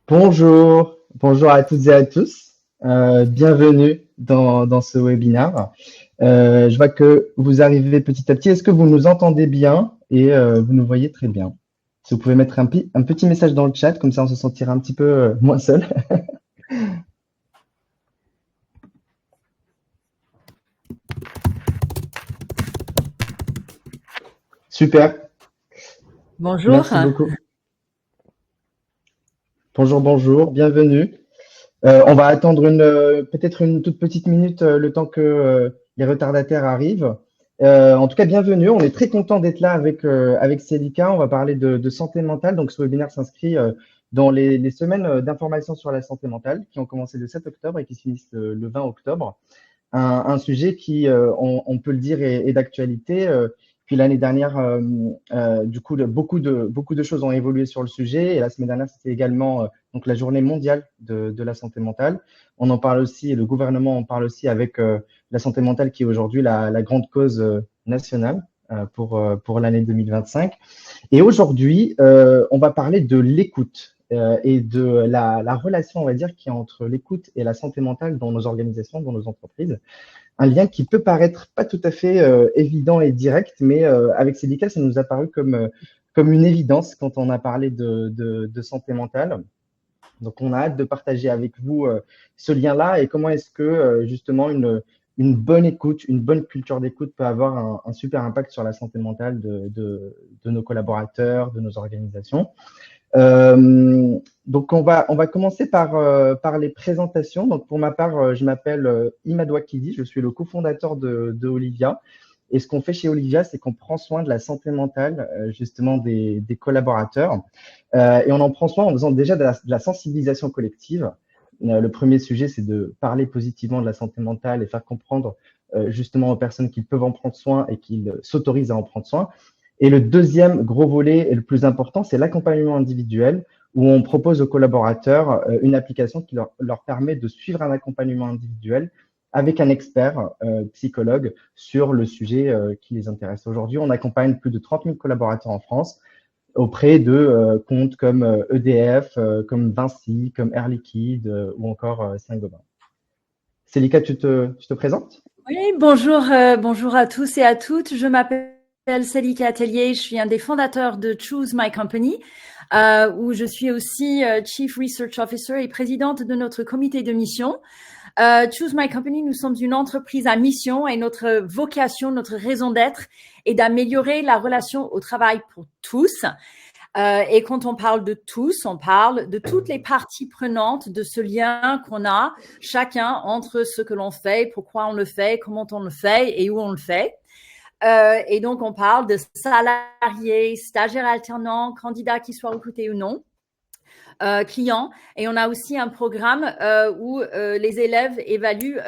Bonjour à toutes et à tous. Bienvenue dans ce webinaire. Je vois que vous arrivez petit à petit. Est-ce que vous nous entendez bien et vous nous voyez très bien? Si vous pouvez mettre un petit message dans le chat, comme ça on se sentira un petit peu moins seul. Super, Bonjour. merci beaucoup. Bonjour, bienvenue. On va attendre peut-être une toute petite minute le temps que les retardataires arrivent. En tout cas, bienvenue. On est très content d'être là avec Célica. On va parler de santé mentale. Donc, ce webinaire s'inscrit dans les semaines d'information sur la santé mentale qui ont commencé le 7 octobre et qui se finissent le 20 octobre. Un sujet qui, on peut le dire, est d'actualité. Puis l'année dernière, du coup, beaucoup de choses ont évolué sur le sujet. Et la semaine dernière, c'était également donc la journée mondiale de la santé mentale. On en parle aussi, et le gouvernement en parle aussi avec la santé mentale qui est aujourd'hui la grande cause nationale pour l'année 2025. Et aujourd'hui, on va parler de l'écoute et de la relation, on va dire, qui est entre l'écoute et la santé mentale dans nos organisations, dans nos entreprises. Un lien qui peut paraître pas tout à fait évident et direct, mais avec Célica, ça nous a paru comme une évidence quand on a parlé de santé mentale. Donc, on a hâte de partager avec vous ce lien-là et comment est-ce que justement une bonne écoute, une bonne culture d'écoute peut avoir un super impact sur la santé mentale de nos collaborateurs, de nos organisations. Donc, on va commencer par les présentations. Donc, pour ma part, je m'appelle Imad Wakidi, je suis le cofondateur de Olivia. Et ce qu'on fait chez Olivia, c'est qu'on prend soin de la santé mentale, justement, des collaborateurs. Et on en prend soin en faisant déjà de la sensibilisation collective. Le premier sujet, c'est de parler positivement de la santé mentale et faire comprendre justement aux personnes qu'ils peuvent en prendre soin et qu'ils s'autorisent à en prendre soin. Et le deuxième gros volet et le plus important, c'est l'accompagnement individuel, où on propose aux collaborateurs une application qui leur permet de suivre un accompagnement individuel avec un expert psychologue sur le sujet qui les intéresse. Aujourd'hui, on accompagne plus de 30 000 collaborateurs en France auprès de comptes comme EDF, comme Vinci, comme Air Liquide ou encore Saint-Gobain. Célica, tu te présentes? Oui, bonjour à tous et à toutes. Je m'appelle Célica Atelier, je suis un des fondateurs de Choose My Company, où je suis aussi Chief Research Officer et présidente de notre comité de mission. Choose My Company, nous sommes une entreprise à mission et notre vocation, notre raison d'être est d'améliorer la relation au travail pour tous. Et quand on parle de tous, on parle de toutes les parties prenantes de ce lien qu'on a chacun entre ce que l'on fait, pourquoi on le fait, comment on le fait et où on le fait. Et donc, on parle de salariés, stagiaires alternants, candidats qui soient recrutés ou non, clients. Et on a aussi un programme où les élèves évaluent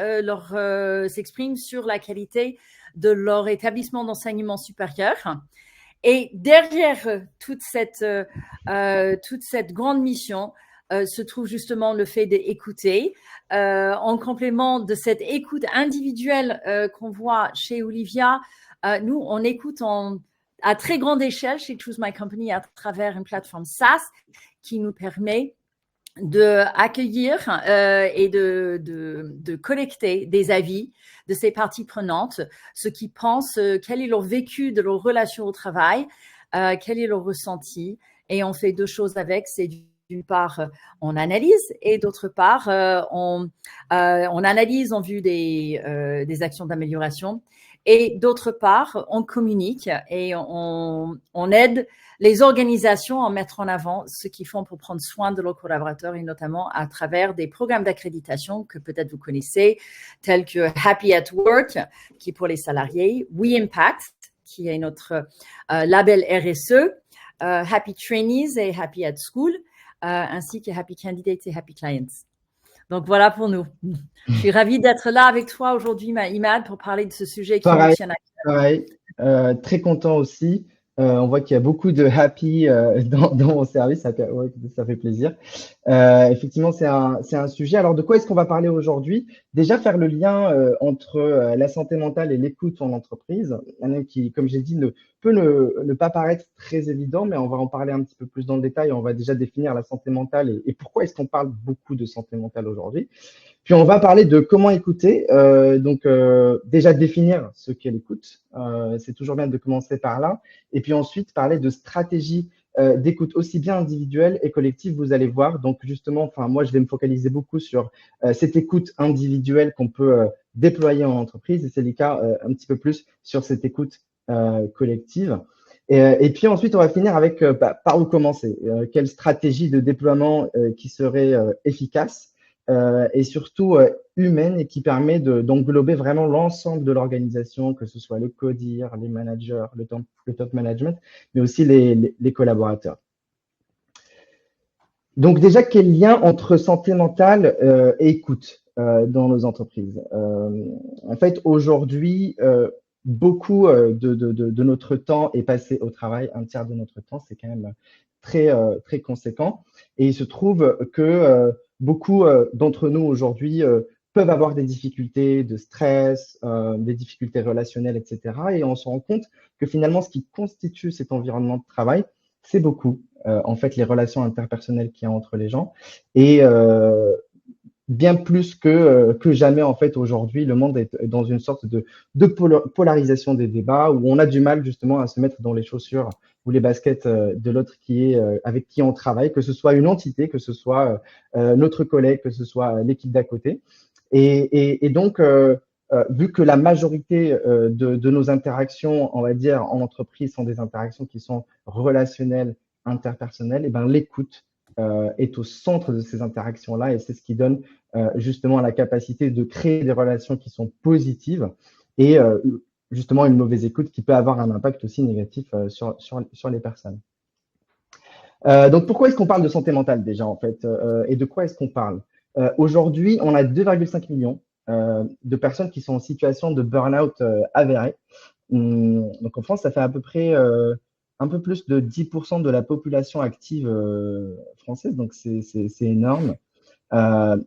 s'expriment sur la qualité de leur établissement d'enseignement supérieur. Et derrière toute cette grande mission se trouve justement le fait d'écouter. En complément de cette écoute individuelle qu'on voit chez Olivia, nous, on écoute à très grande échelle chez Choose My Company à travers une plateforme SaaS qui nous permet d'accueillir et de collecter des avis de ces parties prenantes, ceux qui pensent, quel est leur vécu de leur relation au travail, quel est leur ressenti. Et on fait deux choses avec, c'est d'une part, on analyse et d'autre part, on analyse en vue des actions d'amélioration. Et d'autre part, on communique et on aide les organisations à mettre en avant ce qu'ils font pour prendre soin de leurs collaborateurs et notamment à travers des programmes d'accréditation que peut-être vous connaissez, tels que Happy at Work, qui est pour les salariés, We Impact, qui est notre label RSE, Happy Trainees et Happy at School, ainsi que Happy Candidates et Happy Clients. Donc, voilà pour nous. Je suis ravie d'être là avec toi aujourd'hui, Imad, pour parler de ce sujet qui nous tient à cœur. Pareil, très content aussi. On voit qu'il y a beaucoup de happy dans mon service, ça fait plaisir. Effectivement, c'est un sujet. Alors, de quoi est-ce qu'on va parler aujourd'hui? Déjà, faire le lien entre la santé mentale et l'écoute en entreprise, qui, comme j'ai dit, peut ne pas paraître très évident, mais on va en parler un petit peu plus dans le détail. On va déjà définir la santé mentale et pourquoi est-ce qu'on parle beaucoup de santé mentale aujourd'hui. Puis on va parler de comment écouter. Déjà définir ce qu'est l'écoute. C'est toujours bien de commencer par là. Et puis ensuite parler de stratégies d'écoute aussi bien individuelle et collective, vous allez voir. Donc justement, enfin moi je vais me focaliser beaucoup sur cette écoute individuelle qu'on peut déployer en entreprise, et c'est le cas un petit peu plus sur cette écoute collective. Et puis ensuite, on va finir avec par où commencer, quelle stratégie de déploiement qui serait efficace et surtout humaine et qui permet d'englober vraiment l'ensemble de l'organisation, que ce soit le codir, les managers, le top management, mais aussi les collaborateurs. Donc déjà, quel lien entre santé mentale et écoute dans nos entreprises? En fait, aujourd'hui, beaucoup de notre temps est passé au travail, un tiers de notre temps, c'est quand même très conséquent. Et il se trouve que beaucoup d'entre nous aujourd'hui peuvent avoir des difficultés de stress, des difficultés relationnelles, etc. Et on se rend compte que finalement, ce qui constitue cet environnement de travail, c'est beaucoup, en fait, les relations interpersonnelles qu'il y a entre les gens. Et bien plus que jamais, en fait, aujourd'hui, le monde est dans une sorte de polarisation des débats où on a du mal justement à se mettre dans les chaussures ou les baskets de l'autre avec qui on travaille, que ce soit une entité, que ce soit notre collègue, que ce soit l'équipe d'à côté. Et donc, vu que la majorité de nos interactions, on va dire, en entreprise sont des interactions qui sont relationnelles, interpersonnelles, et ben l'écoute est au centre de ces interactions-là et c'est ce qui donne justement la capacité de créer des relations qui sont positives et justement une mauvaise écoute qui peut avoir un impact aussi négatif sur les personnes. Donc pourquoi est-ce qu'on parle de santé mentale déjà en fait et de quoi est-ce qu'on parle? Aujourd'hui, on a 2,5 millions de personnes qui sont en situation de burn-out avéré. Donc en France, ça fait à peu près un peu plus de 10% de la population active française, donc c'est énorme.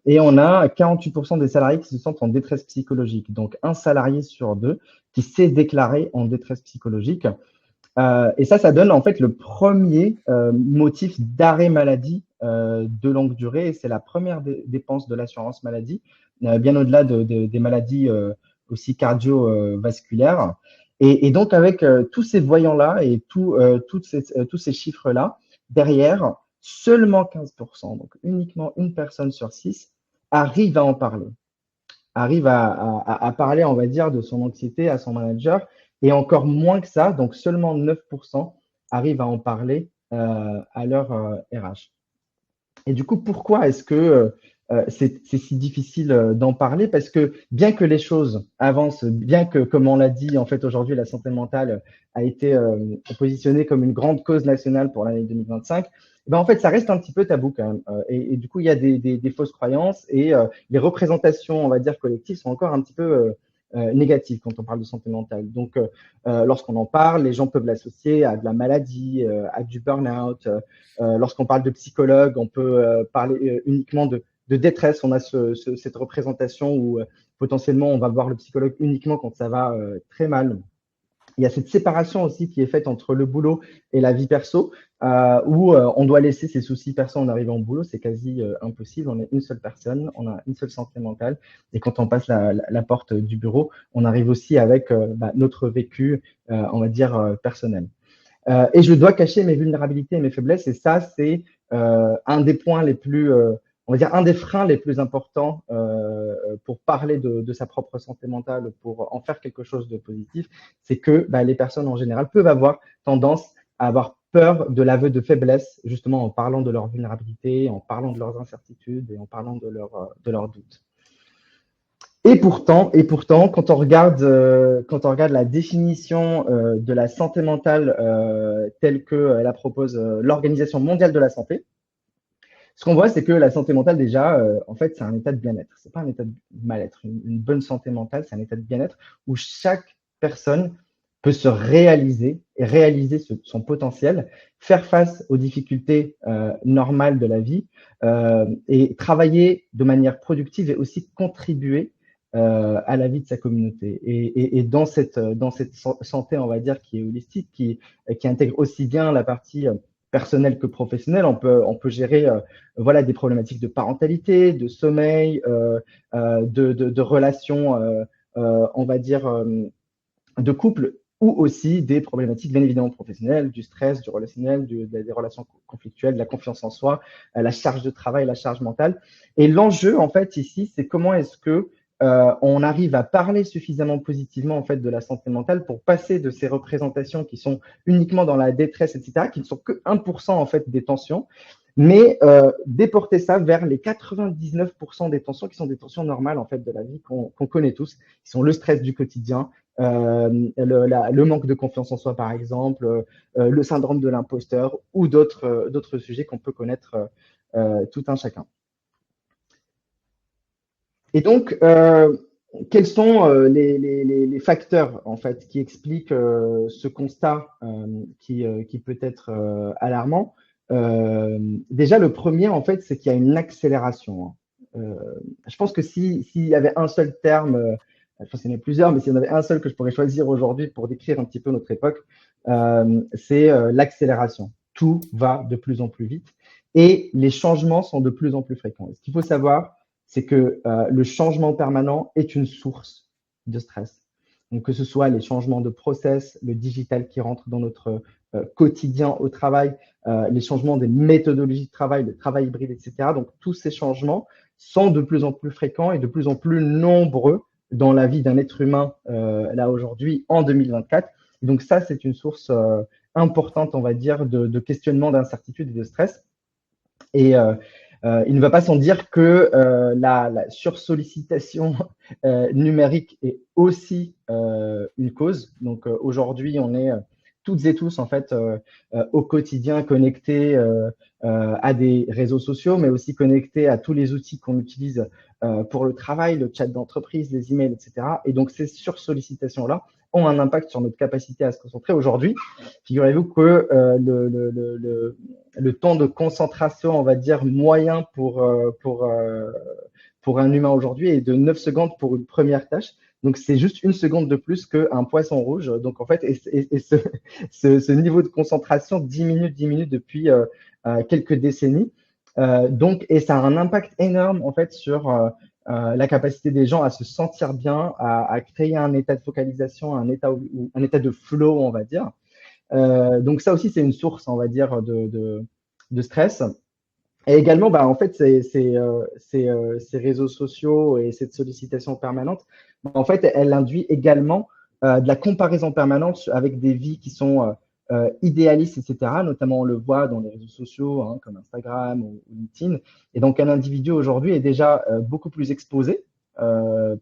Et on a 48% des salariés qui se sentent en détresse psychologique, donc un salarié sur deux qui s'est déclaré en détresse psychologique. Et ça donne en fait le premier motif d'arrêt maladie de longue durée, et c'est la première dépense de l'assurance maladie, bien au-delà des maladies aussi cardiovasculaires. Et donc, avec tous ces voyants-là et tous ces chiffres-là, derrière, seulement 15%, donc uniquement une personne sur 6, arrive à en parler, arrive à parler, on va dire, de son anxiété à son manager, et encore moins que ça, donc seulement 9% arrivent à en parler à leur RH. Et du coup, pourquoi est-ce que c'est si difficile d'en parler? Parce que bien que les choses avancent, bien que, comme on l'a dit, en fait, aujourd'hui, la santé mentale a été positionnée comme une grande cause nationale pour l'année 2025, ben, en fait, ça reste un petit peu tabou quand même. Et du coup, il y a des fausses croyances et les représentations, on va dire, collectives sont encore un petit peu négatives quand on parle de santé mentale. Donc, lorsqu'on en parle, les gens peuvent l'associer à de la maladie, à du burn-out. Lorsqu'on parle de psychologue, on peut parler uniquement de détresse. On a cette représentation où potentiellement on va voir le psychologue uniquement quand ça va très mal. Il y a cette séparation aussi qui est faite entre le boulot et la vie perso, où on doit laisser ses soucis perso en arrivant au boulot. C'est quasi impossible. On est une seule personne, on a une seule santé mentale. Et quand on passe la porte du bureau, on arrive aussi avec notre vécu, on va dire, personnel. Et je dois cacher mes vulnérabilités et mes faiblesses. Et ça, c'est un des points les plus, on va dire, un des freins les plus importants pour parler de sa propre santé mentale, pour en faire quelque chose de positif. C'est que les personnes en général peuvent avoir tendance à avoir peur de l'aveu de faiblesse, justement en parlant de leur vulnérabilité, en parlant de leurs incertitudes et en parlant de leurs doutes. Et pourtant, quand on regarde la définition de la santé mentale telle que la propose l'Organisation mondiale de la santé, ce qu'on voit, c'est que la santé mentale, déjà, en fait, c'est un état de bien-être. C'est pas un état de mal-être. Une bonne santé mentale, c'est un état de bien-être où chaque personne peut se réaliser et réaliser son potentiel, faire face aux difficultés normales de la vie et travailler de manière productive et aussi contribuer à la vie de sa communauté. Et dans cette santé, on va dire, qui est holistique, qui intègre aussi bien la partie personnelle que professionnelle, on peut gérer voilà, des problématiques de parentalité, de sommeil, de relations, on va dire, de couple, ou aussi des problématiques bien évidemment professionnelles, du stress, du relationnel, des relations conflictuelles, de la confiance en soi, la charge de travail, la charge mentale. Et l'enjeu, en fait, ici, c'est comment est-ce que on arrive à parler suffisamment positivement en fait de la santé mentale pour passer de ces représentations qui sont uniquement dans la détresse, etc., qui ne sont que 1% en fait des tensions, mais déporter ça vers les 99% des tensions qui sont des tensions normales en fait de la vie qu'on connaît tous, qui sont le stress du quotidien, le manque de confiance en soi par exemple, le syndrome de l'imposteur ou d'autres sujets qu'on peut connaître tout un chacun. Et donc, quels sont les facteurs en fait qui expliquent ce constat qui peut être alarmant? Déjà, le premier en fait, c'est qu'il y a une accélération. Je pense que s'il y avait un seul terme, je pense qu'il y en a plusieurs, mais s'il y en avait un seul que je pourrais choisir aujourd'hui pour décrire un petit peu notre époque, c'est l'accélération. Tout va de plus en plus vite et les changements sont de plus en plus fréquents. Et ce qu'il faut savoir, c'est que le changement permanent est une source de stress. Donc, que ce soit les changements de process, le digital qui rentre dans notre quotidien au travail, les changements des méthodologies de travail, le travail hybride, etc. Donc, tous ces changements sont de plus en plus fréquents et de plus en plus nombreux dans la vie d'un être humain là aujourd'hui en 2024. Et donc, ça, c'est une source importante, on va dire, de questionnement, d'incertitude et de stress. Et il ne va pas sans dire que la sursollicitation numérique est aussi une cause. Donc aujourd'hui, on est toutes et tous en fait au quotidien connectés à des réseaux sociaux, mais aussi connectés à tous les outils qu'on utilise pour le travail, le chat d'entreprise, les emails, etc. Et donc ces sursollicitations-là ont un impact sur notre capacité à se concentrer. Aujourd'hui, figurez-vous que le temps de concentration, on va dire, moyen pour un humain aujourd'hui est de 9 secondes pour une première tâche. Donc, c'est juste une seconde de plus qu'un poisson rouge. Donc, en fait, ce niveau de concentration diminue depuis quelques décennies. Donc, et ça a un impact énorme, en fait, sur la capacité des gens à se sentir bien, à créer un état de focalisation, un état de flow, on va dire. Donc ça aussi, c'est une source, on va dire, de stress. Et également, bah, en fait, ces réseaux sociaux et cette sollicitation permanente, en fait, elle induit également de la comparaison permanente avec des vies qui sont idéalistes, etc. Notamment, on le voit dans les réseaux sociaux, hein, comme Instagram ou LinkedIn. Et donc, un individu aujourd'hui est déjà beaucoup plus exposé de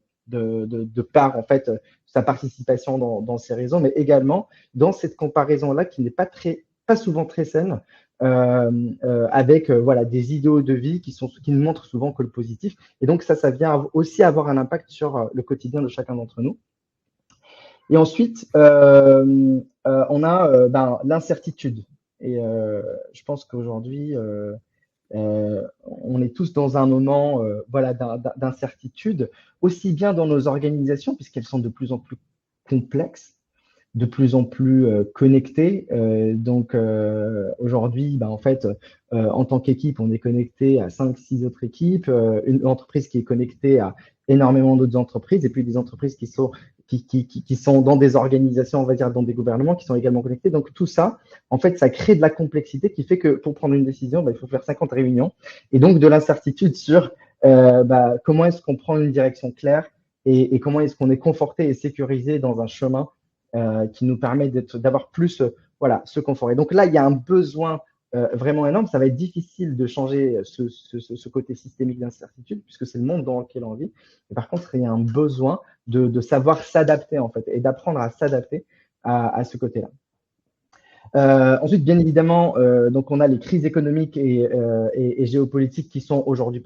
par, en fait, sa participation dans ces réseaux, mais également dans cette comparaison-là qui n'est pas souvent très saine, avec voilà, des idéaux de vie qui ne montrent souvent que le positif. Et donc, ça vient aussi avoir un impact sur le quotidien de chacun d'entre nous. Et ensuite, on a l'incertitude. Et je pense qu'aujourd'hui, on est tous dans un moment voilà, d'incertitude, aussi bien dans nos organisations, puisqu'elles sont de plus en plus complexes, de plus en plus connectés. Donc aujourd'hui, en fait, en tant qu'équipe, on est connecté à 5-6 autres équipes, une entreprise qui est connectée à énormément d'autres entreprises, et puis des entreprises qui sont dans des organisations, on va dire, dans des gouvernements, qui sont également connectés. Donc tout ça, en fait, ça crée de la complexité qui fait que pour prendre une décision, il faut faire 50 réunions, et donc de l'incertitude sur comment est-ce qu'on prend une direction claire et comment est-ce qu'on est conforté et sécurisé dans un chemin qui nous permet d'avoir plus voilà, ce confort. Et donc là, il y a un besoin vraiment énorme. Ça va être difficile de changer ce côté systémique d'incertitude, puisque c'est le monde dans lequel on vit. Et par contre, il y a un besoin de savoir s'adapter, en fait, et d'apprendre à s'adapter à ce côté-là. Ensuite, bien évidemment, donc on a les crises économiques et géopolitiques qui sont aujourd'hui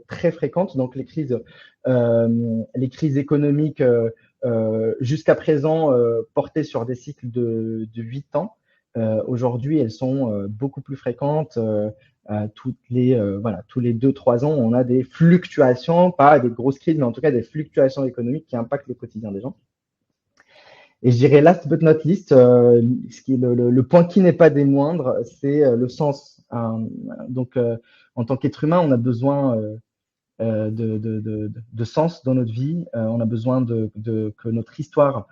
très fréquentes. Donc les crises économiques jusqu'à présent portées sur des cycles de 8 ans. aujourd'hui, elles sont beaucoup plus fréquentes. Tous les 2-3 ans, on a des fluctuations, pas des grosses crises, mais en tout cas des fluctuations économiques qui impactent le quotidien des gens. Et je dirais last but not least, ce qui est le point qui n'est pas des moindres, c'est le sens. Donc, en tant qu'être humain, on a besoin de sens dans notre vie. On a besoin que notre histoire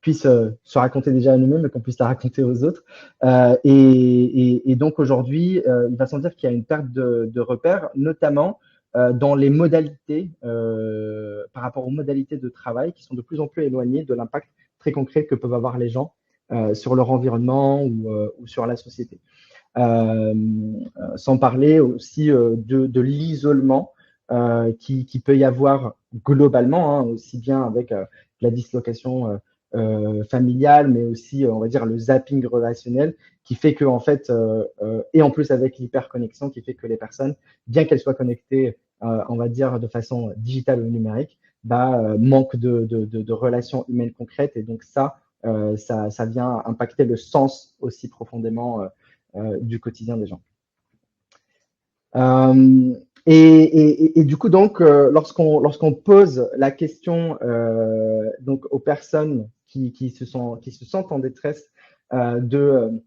puisse se raconter déjà à nous-mêmes et qu'on puisse la raconter aux autres. Et donc aujourd'hui, il va sans dire qu'il y a une perte de repères, notamment dans les modalités, par rapport aux modalités de travail qui sont de plus en plus éloignées de l'impact très concret que peuvent avoir les gens sur leur environnement ou sur la société. Sans parler aussi de l'isolement qui peut y avoir globalement, hein, aussi bien avec la dislocation familiale, mais aussi, on va dire, le zapping relationnel qui fait que, en fait, et en plus avec l'hyperconnexion qui fait que les personnes, bien qu'elles soient connectées, on va dire, de façon digitale ou numérique, manquent de relations humaines concrètes. Et donc ça vient impacter le sens aussi profondément du quotidien des gens. Et du coup, donc, lorsqu'on pose la question donc aux personnes qui se sentent en détresse d'où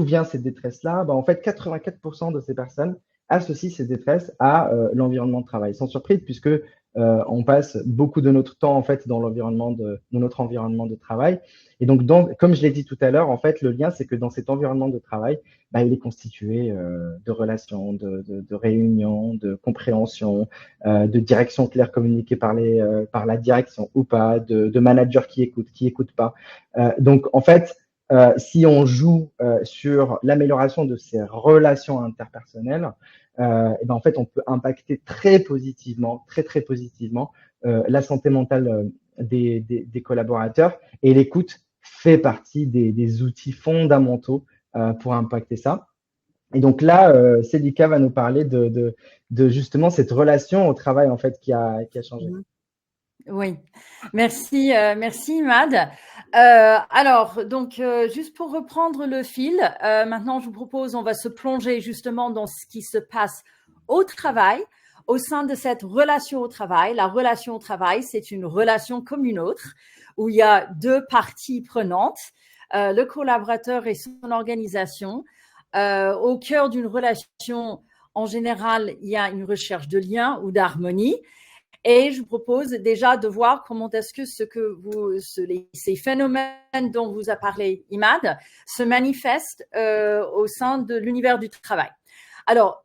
vient cette détresse-là, en fait, 84% de ces personnes associent ces détresses à l'environnement de travail. Sans surprise, puisque on passe beaucoup de notre temps en fait dans notre environnement de travail. Et donc, comme je l'ai dit tout à l'heure, en fait, le lien, c'est que dans cet environnement de travail, il est constitué de relations, de réunions, de compréhension, de directions claires communiquées par la direction ou pas, de managers qui écoutent pas. Donc, en fait, si on joue sur l'amélioration de ces relations interpersonnelles, et en fait, on peut impacter très positivement, très positivement la santé mentale des collaborateurs. Et l'écoute fait partie des outils fondamentaux pour impacter ça. Et donc là, Célica va nous parler de justement cette relation au travail en fait qui a changé. Oui, merci, merci Imad. Alors, donc, juste pour reprendre le fil, maintenant je vous propose, on va se plonger justement dans ce qui se passe au travail, au sein de cette relation au travail. La relation au travail, c'est une relation comme une autre, où il y a deux parties prenantes, le collaborateur et son organisation. Au cœur d'une relation, en général, il y a une recherche de lien ou d'harmonie. Et je vous propose déjà de voir comment est-ce que ces phénomènes dont vous a parlé Imad se manifestent au sein de l'univers du travail. Alors,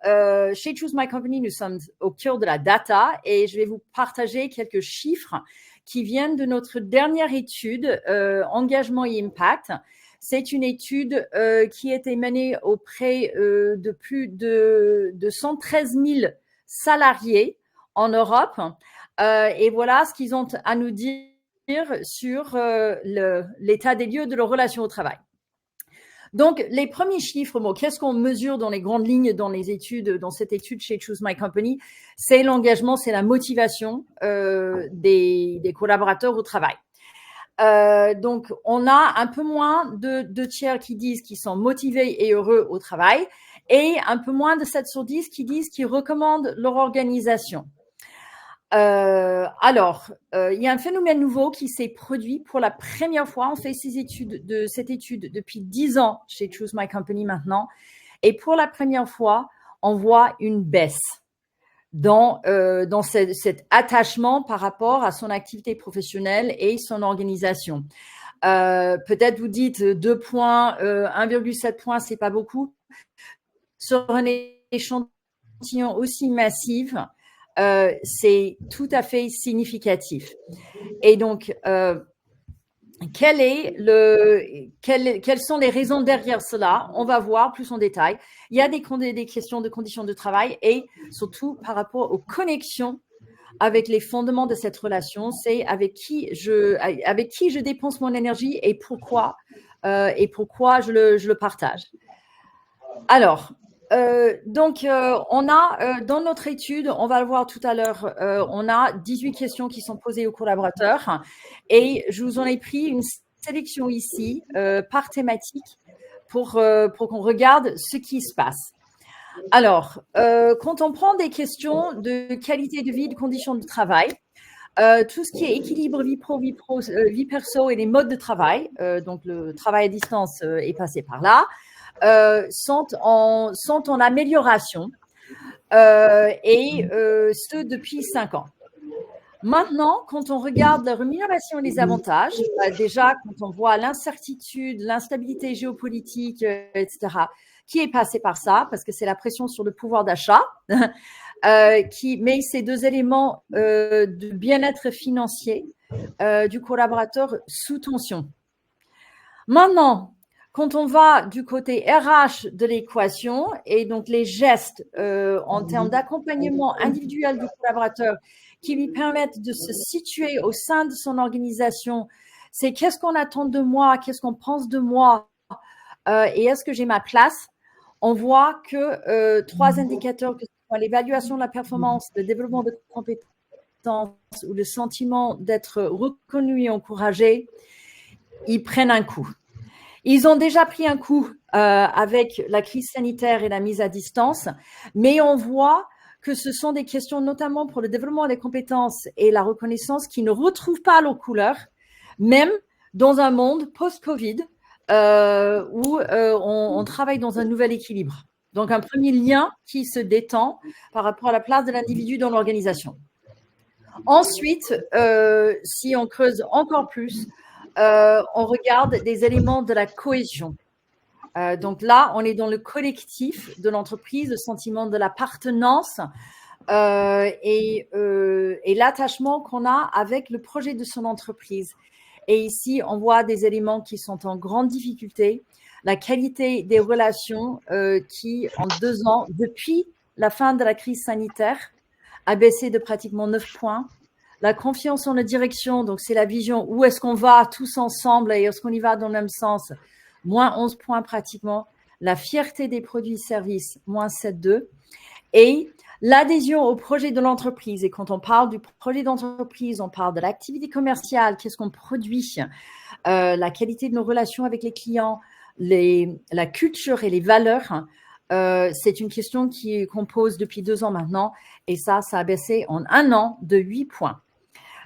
chez Choose My Company, nous sommes au cœur de la data et je vais vous partager quelques chiffres qui viennent de notre dernière étude, Engagement et Impact. C'est une étude qui a été menée auprès de plus de 113 000 salariés en Europe. Et voilà ce qu'ils ont à nous dire sur l'état des lieux de leur relation au travail. Donc, les premiers chiffres, qu'est-ce qu'on mesure dans les grandes lignes dans cette étude chez Choose My Company? C'est l'engagement, c'est la motivation des collaborateurs au travail. Donc, on a un peu moins de 2 tiers qui disent qu'ils sont motivés et heureux au travail et un peu moins de 7 sur 10 qui disent qu'ils recommandent leur organisation. Alors, il y a un phénomène nouveau qui s'est produit pour la première fois. On fait cette étude depuis 10 ans chez Choose My Company maintenant. Et pour la première fois, on voit une baisse dans cet attachement par rapport à son activité professionnelle et son organisation. Peut-être vous dites 2 points, 1,7 points, c'est pas beaucoup. Sur un échantillon aussi massif, c'est tout à fait significatif. Et donc, quelles sont les raisons derrière cela? On va voir plus en détail. Il y a des questions de conditions de travail et surtout par rapport aux connexions avec les fondements de cette relation. C'est avec qui je dépense mon énergie et pourquoi je le partage. Alors, donc, on a dans notre étude, on va le voir tout à l'heure, on a 18 questions qui sont posées aux collaborateurs et je vous en ai pris une sélection ici par thématique pour qu'on regarde ce qui se passe. Alors, quand on prend des questions de qualité de vie, de conditions de travail, tout ce qui est équilibre vie pro, vie perso et les modes de travail, donc le travail à distance est passé par là, sont en amélioration et ce depuis 5 ans. Maintenant, quand on regarde la rémunération et les avantages, déjà quand on voit l'incertitude, l'instabilité géopolitique, etc., qui est passé par ça, parce que c'est la pression sur le pouvoir d'achat, qui met ces deux éléments de bien-être financier du collaborateur sous tension. Maintenant, quand on va du côté RH de l'équation et donc les gestes en termes d'accompagnement individuel du collaborateur qui lui permettent de se situer au sein de son organisation, c'est qu'est-ce qu'on attend de moi, qu'est-ce qu'on pense de moi et est-ce que j'ai ma place? On voit que 3 indicateurs, que ce soit l'évaluation de la performance, le développement de compétences ou le sentiment d'être reconnu et encouragé, ils prennent un coup. Ils ont déjà pris un coup avec la crise sanitaire et la mise à distance, mais on voit que ce sont des questions notamment pour le développement des compétences et la reconnaissance qui ne retrouvent pas leur couleur, même dans un monde post-Covid où on travaille dans un nouvel équilibre. Donc, un premier lien qui se détend par rapport à la place de l'individu dans l'organisation. Ensuite, si on creuse encore plus, on regarde des éléments de la cohésion. Donc là, on est dans le collectif de l'entreprise, le sentiment de l'appartenance et l'attachement qu'on a avec le projet de son entreprise. Et ici, on voit des éléments qui sont en grande difficulté. La qualité des relations qui, en 2 ans, depuis la fin de la crise sanitaire, a baissé de pratiquement 9 points. La confiance en la direction, donc c'est la vision, où est-ce qu'on va tous ensemble et est-ce qu'on y va dans le même sens, moins 11 points pratiquement. La fierté des produits et services, moins 7,2. Et l'adhésion au projet de l'entreprise. Et quand on parle du projet d'entreprise, on parle de l'activité commerciale, qu'est-ce qu'on produit, la qualité de nos relations avec les clients, la culture et les valeurs. C'est une question qu'on pose depuis 2 ans maintenant. Et ça a baissé en 1 an de 8 points.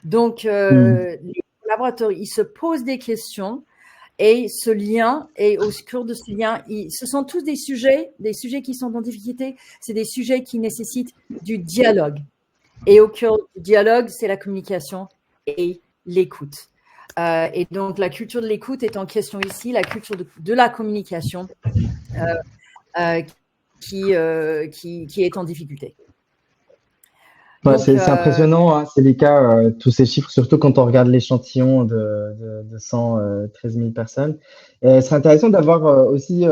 Donc, les collaborateurs, ils se posent des questions et ce lien, et au cœur de ce lien, ce sont tous des sujets qui sont en difficulté, c'est des sujets qui nécessitent du dialogue. Et au cœur du dialogue, c'est la communication et l'écoute. Et donc, la culture de l'écoute est en question ici, la culture de la communication qui est en difficulté. Ouais, c'est impressionnant, hein, Célica, tous ces chiffres, surtout quand on regarde l'échantillon de 113 000 personnes. Et ce serait intéressant d'avoir aussi,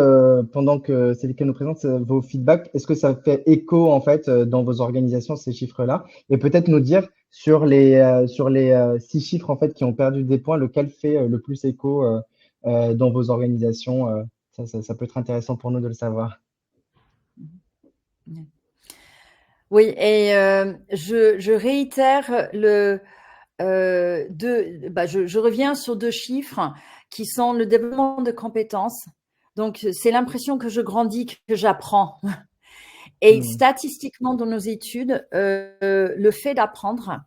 pendant que Célica nous présente vos feedbacks, est-ce que ça fait écho en fait dans vos organisations, ces chiffres-là? Et peut-être nous dire sur les 6 chiffres en fait qui ont perdu des points, lequel fait le plus écho dans vos organisations? Ça peut être intéressant pour nous de le savoir. Oui, et je réitère je reviens sur 2 chiffres qui sont le développement de compétences. Donc, c'est l'impression que je grandis, que j'apprends. Et statistiquement, dans nos études, le fait d'apprendre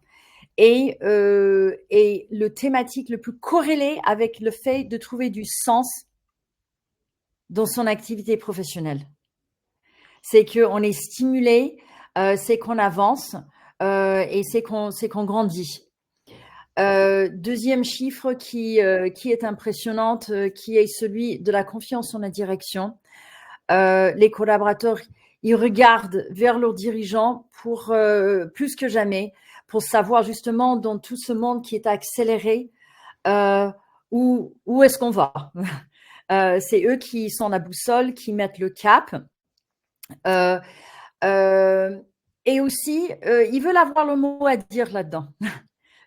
est le thématique le plus corrélé avec le fait de trouver du sens dans son activité professionnelle. C'est qu'on est stimulé, c'est qu'on avance et c'est qu'on grandit. Deuxième chiffre qui est impressionnante, qui est celui de la confiance en la direction. Les collaborateurs, ils regardent vers leurs dirigeants pour plus que jamais, pour savoir justement dans tout ce monde qui est accéléré, où est-ce qu'on va. C'est eux qui sont la boussole, qui mettent le cap. Et aussi, ils veulent avoir le mot à dire là-dedans.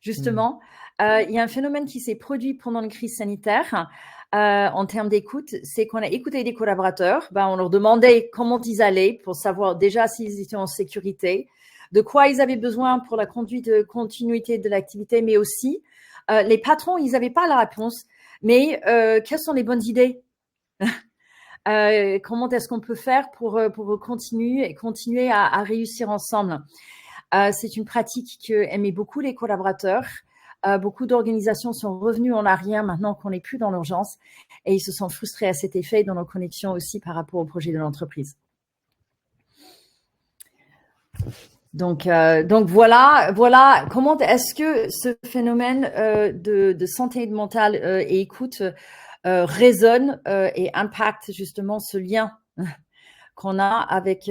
Justement, il y a un phénomène qui s'est produit pendant la crise sanitaire en termes d'écoute, c'est qu'on a écouté des collaborateurs, on leur demandait comment ils allaient pour savoir déjà s'ils étaient en sécurité, de quoi ils avaient besoin pour la continuité de l'activité, mais aussi les patrons, ils n'avaient pas la réponse mais quelles sont les bonnes idées? Comment est-ce qu'on peut faire pour continuer à réussir ensemble? C'est une pratique que aimaient beaucoup les collaborateurs. Beaucoup d'organisations sont revenues en arrière maintenant qu'on n'est plus dans l'urgence et ils se sont frustrés à cet effet dans nos connexions aussi par rapport au projet de l'entreprise. Donc voilà comment est-ce que ce phénomène de santé mentale et écoute résonne et impacte justement ce lien qu'on a avec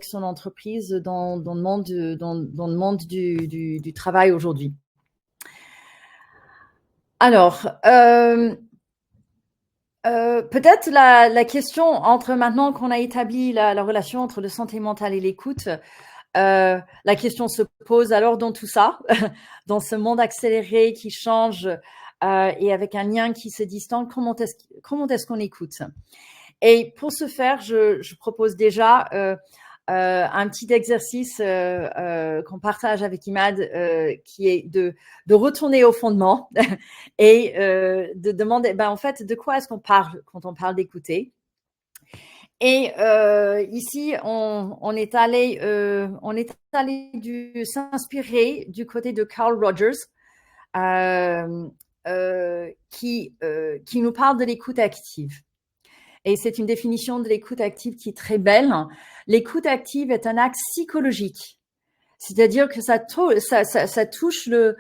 son entreprise dans le monde du travail aujourd'hui. Alors, peut-être la question entre maintenant qu'on a établi la relation entre la santé mentale et l'écoute, la question se pose alors dans tout ça, dans ce monde accéléré qui change et avec un lien qui se distend, comment est-ce qu'on écoute? Et pour ce faire, je propose déjà un petit exercice qu'on partage avec Imad qui est de retourner au fondement et de demander en fait de quoi est-ce qu'on parle quand on parle d'écouter. Et ici, on est allé s'inspirer du côté de Carl Rogers qui nous parle de l'écoute active. Et c'est une définition de l'écoute active qui est très belle. L'écoute active est un acte psychologique, c'est-à-dire que ça touche le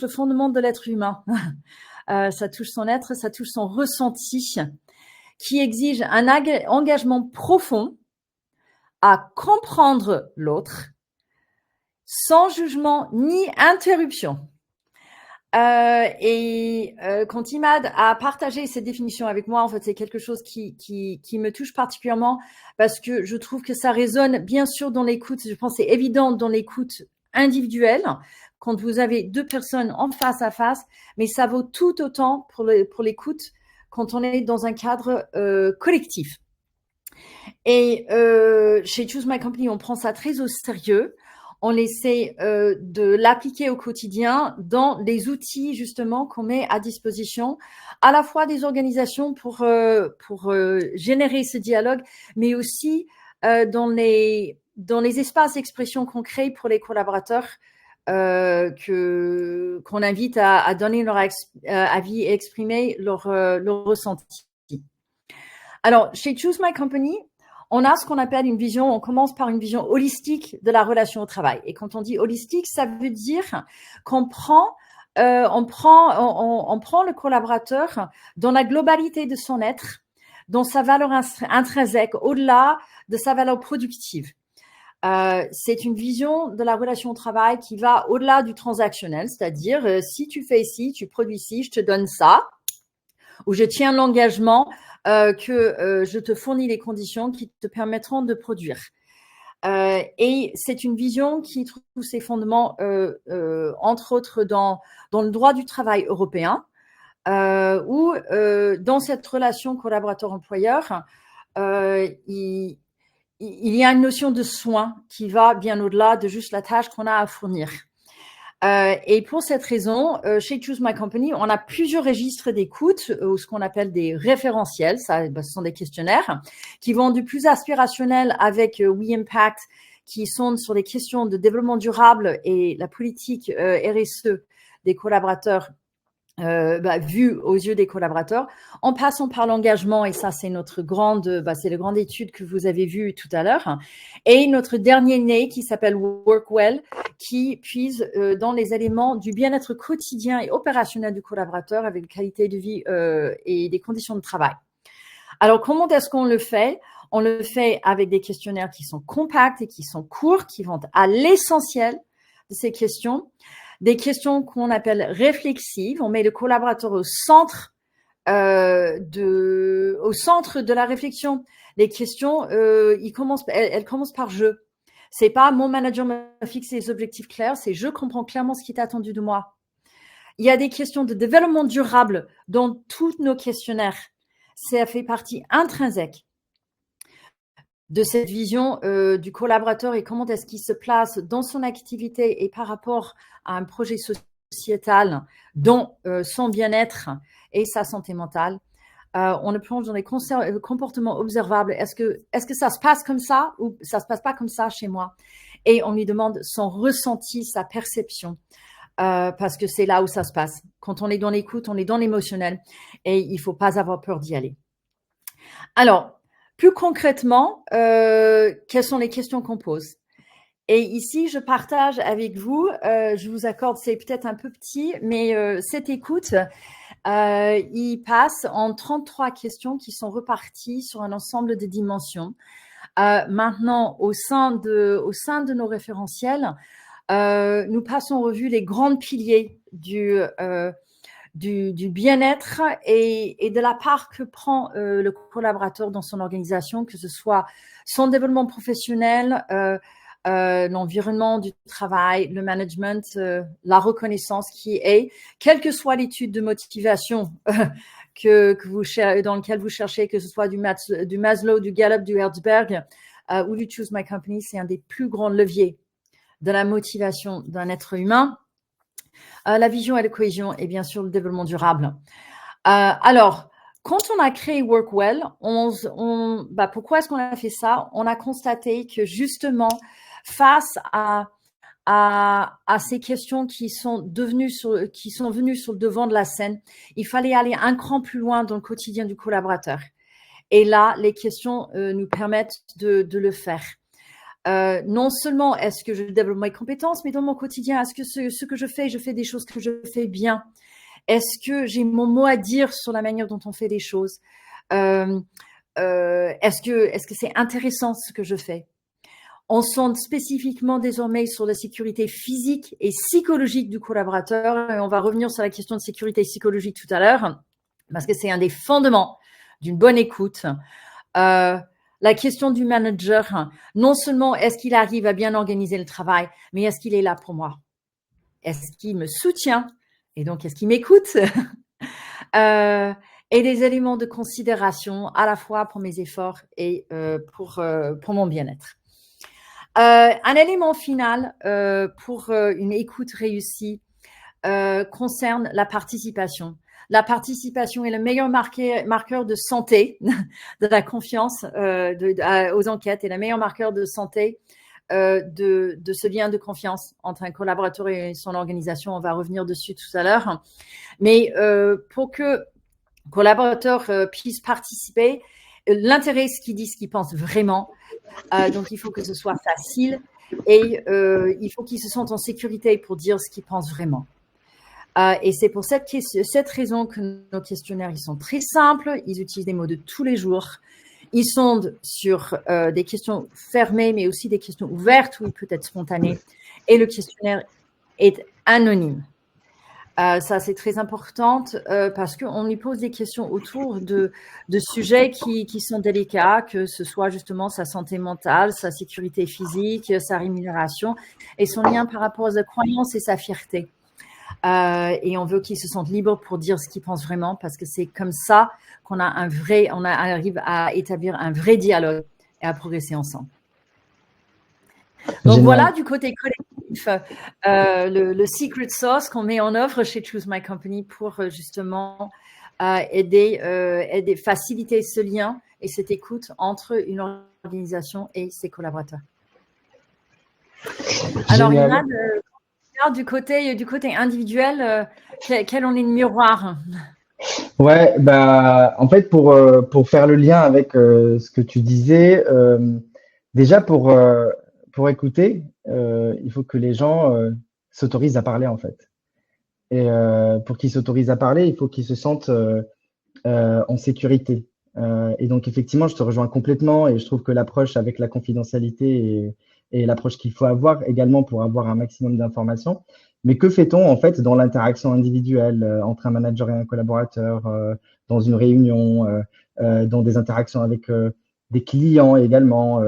fondement de l'être humain. Ça touche son être, ça touche son ressenti, qui exige un engagement profond à comprendre l'autre, sans jugement ni interruption. Quand Imad a partagé cette définition avec moi, en fait, c'est quelque chose qui me touche particulièrement parce que je trouve que ça résonne bien sûr dans l'écoute. Je pense que c'est évident dans l'écoute individuelle quand vous avez deux personnes en face à face, mais ça vaut tout autant pour l'écoute quand on est dans un cadre collectif. Et chez Choose My Company, on prend ça très au sérieux. On essaie de l'appliquer au quotidien dans les outils justement qu'on met à disposition, à la fois des organisations pour générer ce dialogue, mais aussi dans les espaces d'expression qu'on crée pour les collaborateurs qu'on invite à donner leur avis et exprimer leur ressenti. Alors, chez Choose My Company, on a ce qu'on appelle une vision, on commence par une vision holistique de la relation au travail. Et quand on dit holistique, ça veut dire qu'on prend le collaborateur dans la globalité de son être, dans sa valeur intrinsèque, au-delà de sa valeur productive. C'est une vision de la relation au travail qui va au-delà du transactionnel, c'est-à-dire si tu fais ci, tu produis ci, je te donne ça, ou je tiens l'engagement que je te fournis les conditions qui te permettront de produire. Et c'est une vision qui trouve ses fondements, entre autres, dans le droit du travail européen, où dans cette relation collaborateur-employeur, il y a une notion de soin qui va bien au-delà de juste la tâche qu'on a à fournir. Et pour cette raison, chez Choose My Company, on a plusieurs registres d'écoute, ou ce qu'on appelle des référentiels. Ça, ce sont des questionnaires qui vont du plus aspirationnel avec We Impact, qui sont sur les questions de développement durable et la politique RSE des collaborateurs, vu aux yeux des collaborateurs, en passant par l'engagement, et ça c'est notre grande étude que vous avez vue tout à l'heure, et notre dernier né qui s'appelle Workwell, qui puise dans les éléments du bien-être quotidien et opérationnel du collaborateur avec qualité de vie et des conditions de travail. Alors comment est-ce qu'on le fait? On le fait avec des questionnaires qui sont compacts et qui sont courts, qui vont à l'essentiel de ces questions. Des questions qu'on appelle réflexives. On met le collaborateur au centre de la réflexion. Les questions, elles commencent par je. C'est pas mon manager me fixe des objectifs clairs, c'est je comprends clairement ce qui est attendu de moi. Il y a des questions de développement durable dans tous nos questionnaires. Ça fait partie intrinsèque de cette vision du collaborateur et comment est-ce qu'il se place dans son activité et par rapport à un projet social sociétales, dont son bien-être et sa santé mentale. On le plonge dans des comportements observables. Est-ce que ça se passe comme ça ou ça se passe pas comme ça chez moi? Et on lui demande son ressenti, sa perception, parce que c'est là où ça se passe. Quand on est dans l'écoute, on est dans l'émotionnel et il faut pas avoir peur d'y aller. Alors, plus concrètement, quelles sont les questions qu'on pose? Et ici, je partage avec vous, je vous accorde, c'est peut-être un peu petit, mais cette écoute, il passe en 33 questions qui sont reparties sur un ensemble de dimensions. Maintenant, au sein de nos référentiels, nous passons en revue les grands piliers du bien-être et de la part que prend le collaborateur dans son organisation, que ce soit son développement professionnel, l'environnement du travail, le management, la reconnaissance qui est, quelle que soit l'étude de motivation dans lequel vous cherchez, que ce soit du Maslow, du Gallup, du Herzberg ou du Choose My Company, c'est un des plus grands leviers de la motivation d'un être humain. La vision et la cohésion et bien sûr le développement durable. Alors, quand on a créé Workwell, pourquoi est-ce qu'on a fait ça? On a constaté que justement, face à ces questions qui sont venues sur le devant de la scène, il fallait aller un cran plus loin dans le quotidien du collaborateur. Et là, les questions nous permettent de le faire. Non seulement est-ce que je développe mes compétences, mais dans mon quotidien, est-ce que ce que je fais des choses que je fais bien? Est-ce que j'ai mon mot à dire sur la manière dont on fait les choses? Est-ce que c'est intéressant ce que je fais? On sonde spécifiquement désormais sur la sécurité physique et psychologique du collaborateur. Et on va revenir sur la question de sécurité psychologique tout à l'heure, parce que c'est un des fondements d'une bonne écoute. La question du manager, non seulement est-ce qu'il arrive à bien organiser le travail, mais est-ce qu'il est là pour moi? Est-ce qu'il me soutient? Et donc, est-ce qu'il m'écoute? Et des éléments de considération à la fois pour mes efforts et pour mon bien-être. Un élément final pour une écoute réussie concerne la participation. La participation est le meilleur marqueur de santé, de la confiance aux enquêtes et le meilleur marqueur de santé de ce lien de confiance entre un collaborateur et son organisation. On va revenir dessus tout à l'heure. Mais pour que le collaborateur puisse participer, l'intérêt, ce qu'il dit, ce qu'il pense vraiment. Donc, il faut que ce soit facile et il faut qu'il se sente en sécurité pour dire ce qu'il pense vraiment. Et c'est pour cette raison que nos questionnaires, ils sont très simples. Ils utilisent des mots de tous les jours. Ils sondent sur des questions fermées, mais aussi des questions ouvertes où il peut être spontané. Et le questionnaire est anonyme. Ça, c'est très important parce qu'on lui pose des questions autour de sujets qui sont délicats, que ce soit justement sa santé mentale, sa sécurité physique, sa rémunération et son lien par rapport aux croyances et sa fierté. Et on veut qu'ils se sentent libres pour dire ce qu'ils pensent vraiment parce que c'est comme ça qu'on arrive à établir un vrai dialogue et à progresser ensemble. Donc, voilà, du côté collectif, le secret sauce qu'on met en œuvre chez Choose My Company pour justement aider, faciliter ce lien et cette écoute entre une organisation et ses collaborateurs. Alors, Imad, du côté individuel, quel en est le miroir? Ouais, en fait, pour faire le lien avec ce que tu disais, déjà pour écouter, il faut que les gens s'autorisent à parler en fait. Et pour qu'ils s'autorisent à parler, il faut qu'ils se sentent en sécurité. Et donc effectivement, je te rejoins complètement et je trouve que l'approche avec la confidentialité est l'approche qu'il faut avoir également pour avoir un maximum d'informations. Mais que fait-on en fait dans l'interaction individuelle entre un manager et un collaborateur, dans une réunion, dans des interactions avec des clients également?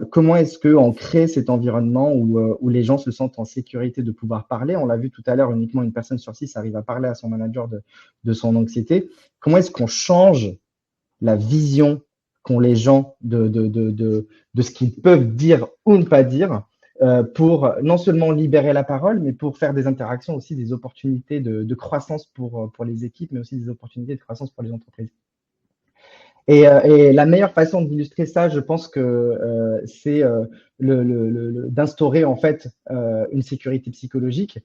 Comment est-ce qu'on crée cet environnement où les gens se sentent en sécurité de pouvoir parler? On l'a vu tout à l'heure, uniquement une personne sur 6 arrive à parler à son manager de son anxiété. Comment est-ce qu'on change la vision qu'ont les gens de ce qu'ils peuvent dire ou ne pas dire pour non seulement libérer la parole, mais pour faire des interactions aussi, des opportunités de croissance pour les équipes, mais aussi des opportunités de croissance pour les entreprises. Et la meilleure façon d'illustrer ça, je pense que c'est d'instaurer en fait une sécurité psychologique.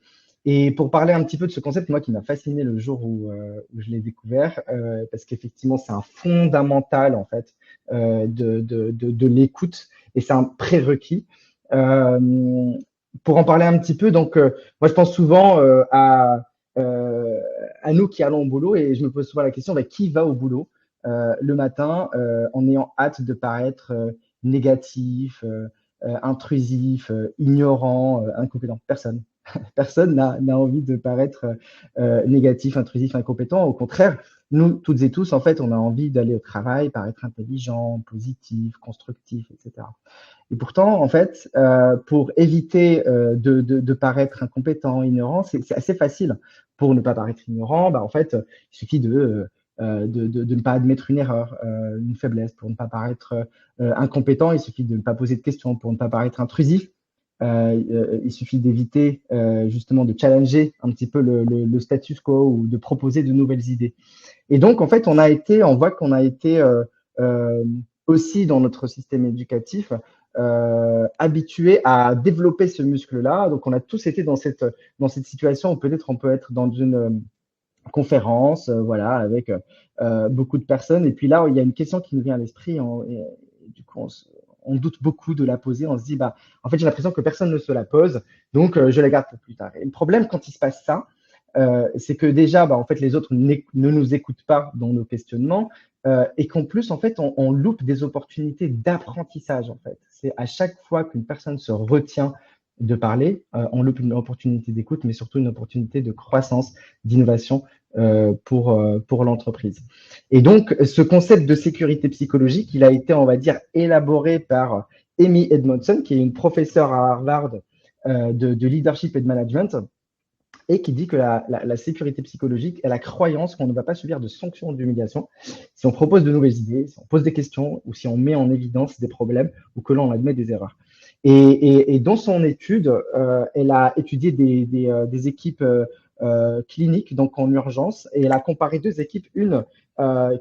Et pour parler un petit peu de ce concept, moi qui m'a fasciné le jour où je l'ai découvert, parce qu'effectivement c'est un fondamental en fait de l'écoute et c'est un prérequis. Pour en parler un petit peu, donc moi je pense souvent à nous qui allons au boulot et je me pose souvent la question, bah, qui va au boulot le matin en ayant hâte de paraître négatif, intrusif, ignorant, incompétent? Personne. Personne n'a envie de paraître négatif, intrusif, incompétent. Au contraire, nous, toutes et tous, en fait, on a envie d'aller au travail, paraître intelligent, positif, constructif, etc. Et pourtant, en fait, pour éviter de paraître incompétent, ignorant, c'est assez facile. Pour ne pas paraître ignorant, bah, en fait, il suffit de ne pas admettre une erreur, une faiblesse. Pour ne pas paraître incompétent, il suffit de ne pas poser de questions. Pour ne pas paraître intrusif, il suffit d'éviter justement de challenger un petit peu le status quo ou de proposer de nouvelles idées. Et donc, en fait, on voit qu'on a été aussi dans notre système éducatif habitué à développer ce muscle-là. Donc, on a tous été dans cette situation où peut-être on peut être dans une conférence, voilà, avec beaucoup de personnes. Et puis là, il y a une question qui nous vient à l'esprit. Et du coup, on doute beaucoup de la poser. On se dit, bah, en fait, j'ai l'impression que personne ne se la pose, donc je la garde pour plus tard. Et le problème, quand il se passe ça, c'est que déjà, bah, en fait, les autres ne nous écoutent pas dans nos questionnements et qu'en plus, en fait, on loupe des opportunités d'apprentissage. En fait, c'est à chaque fois qu'une personne se retient de parler, on loupe une opportunité d'écoute, mais surtout une opportunité de croissance, d'innovation pour l'entreprise. Et donc, ce concept de sécurité psychologique, il a été, on va dire, élaboré par Amy Edmondson, qui est une professeure à Harvard de leadership et de management, et qui dit que la sécurité psychologique est la croyance qu'on ne va pas subir de sanctions ou d'humiliation si on propose de nouvelles idées, si on pose des questions ou si on met en évidence des problèmes ou que l'on admet des erreurs. Et dans son étude, elle a étudié des équipes cliniques, donc en urgence, et elle a comparé deux équipes, une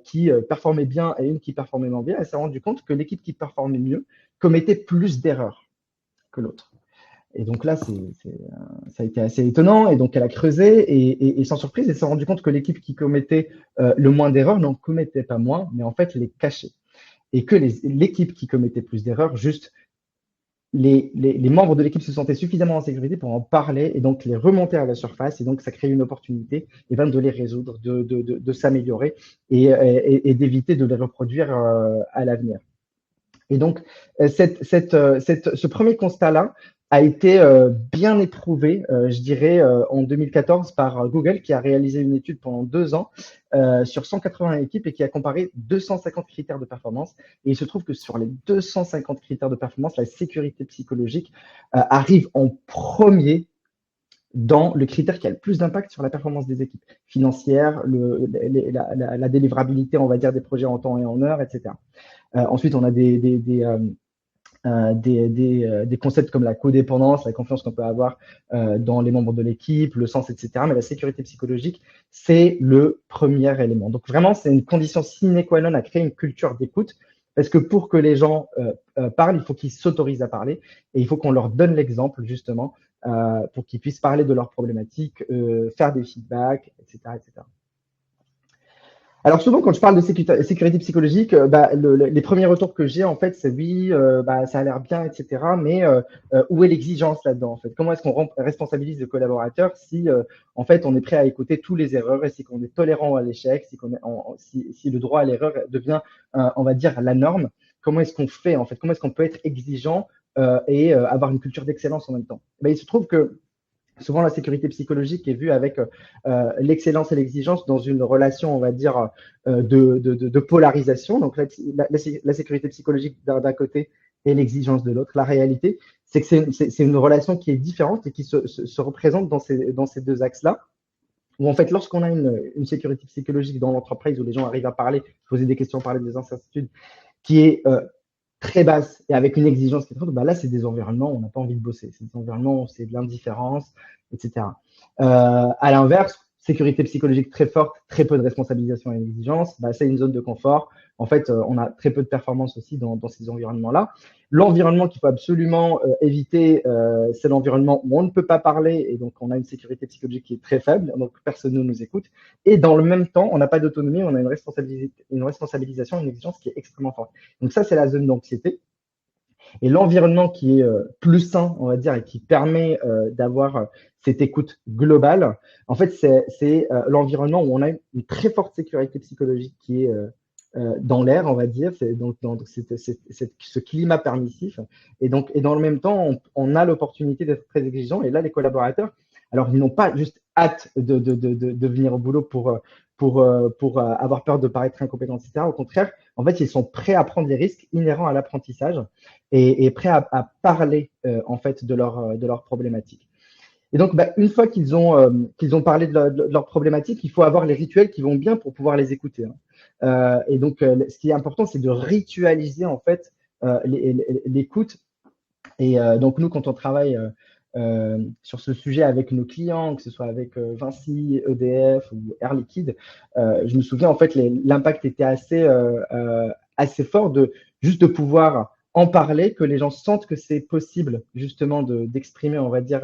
qui performait bien et une qui performait moins bien. Elle s'est rendue compte que l'équipe qui performait mieux commettait plus d'erreurs que l'autre. Et donc là, ça a été assez étonnant. Et donc, elle a creusé et sans surprise, elle s'est rendue compte que l'équipe qui commettait le moins d'erreurs n'en commettait pas moins, mais en fait, les cachait. Et que l'équipe qui commettait plus d'erreurs, juste les membres de l'équipe se sentaient suffisamment en sécurité pour en parler et donc les remonter à la surface. Et donc, ça crée une opportunité et de les résoudre, de s'améliorer et d'éviter de les reproduire à l'avenir. Et donc, ce premier constat-là a été bien éprouvé, je dirais, en 2014 par Google, qui a réalisé une étude pendant 2 ans sur 180 équipes et qui a comparé 250 critères de performance. Et il se trouve que sur les 250 critères de performance, la sécurité psychologique arrive en premier dans le critère qui a le plus d'impact sur la performance des équipes financières, la délivrabilité, on va dire, des projets en temps et en heure, etc. Ensuite, on a des concepts comme la codépendance, la confiance qu'on peut avoir dans les membres de l'équipe, le sens, etc. Mais la sécurité psychologique, c'est le premier élément. Donc vraiment, c'est une condition sine qua non à créer une culture d'écoute, parce que pour que les gens parlent, il faut qu'ils s'autorisent à parler et il faut qu'on leur donne l'exemple justement pour qu'ils puissent parler de leurs problématiques, faire des feedbacks, etc., etc. Alors souvent, quand je parle de sécurité psychologique, les premiers retours que j'ai, en fait, c'est oui, ça a l'air bien, etc. Mais où est l'exigence là-dedans, en fait? Comment est-ce qu'on responsabilise le collaborateur si, en fait, on est prêt à écouter tous les erreurs et si qu'on est tolérant à l'échec, si le droit à l'erreur devient, on va dire, la norme? Comment est-ce qu'on fait, en fait? Comment est-ce qu'on peut être exigeant et avoir une culture d'excellence en même temps? Il se trouve que souvent, la sécurité psychologique est vue avec l'excellence et l'exigence dans une relation, on va dire, de polarisation. Donc, la sécurité psychologique d'un côté et l'exigence de l'autre. La réalité, c'est que c'est une relation qui est différente et qui se représente dans ces deux axes-là. Où en fait, lorsqu'on a une sécurité psychologique dans l'entreprise où les gens arrivent à parler, poser des questions, parler des incertitudes, qui est très basse et avec une exigence qui est très haute, bah là, c'est des environnements où on n'a pas envie de bosser. C'est des environnements où c'est de l'indifférence, etc. À l'inverse, sécurité psychologique très forte, très peu de responsabilisation et d'exigence, bah, c'est une zone de confort. En fait, on a très peu de performance aussi dans ces environnements-là. L'environnement qu'il faut absolument éviter, c'est l'environnement où on ne peut pas parler et donc on a une sécurité psychologique qui est très faible, donc personne ne nous écoute. Et dans le même temps, on n'a pas d'autonomie, on a une responsabilisation, une exigence qui est extrêmement forte. Donc ça, c'est la zone d'anxiété. Et l'environnement qui est plus sain, on va dire, et qui permet d'avoir cette écoute globale, en fait, c'est l'environnement où on a une très forte sécurité psychologique qui est dans l'air, on va dire, c'est donc dans ce climat permissif. Et dans le même temps, on a l'opportunité d'être très exigeant. Et là, les collaborateurs, alors, ils n'ont pas juste hâte de venir au boulot pour avoir peur de paraître incompétents, etc. Au contraire, en fait, ils sont prêts à prendre les risques inhérents à l'apprentissage et prêts à parler en fait de leur problématique. Et donc, bah, une fois qu'ils ont parlé de leur problématique, il faut avoir les rituels qui vont bien pour pouvoir les écouter. Et donc, ce qui est important, c'est de ritualiser en fait l'écoute. Et donc, nous, quand on travaille sur ce sujet avec nos clients, que ce soit avec Vinci, EDF ou Air Liquide, je me souviens en fait l'impact était assez fort de juste de pouvoir en parler, que les gens sentent que c'est possible justement d'exprimer, on va dire,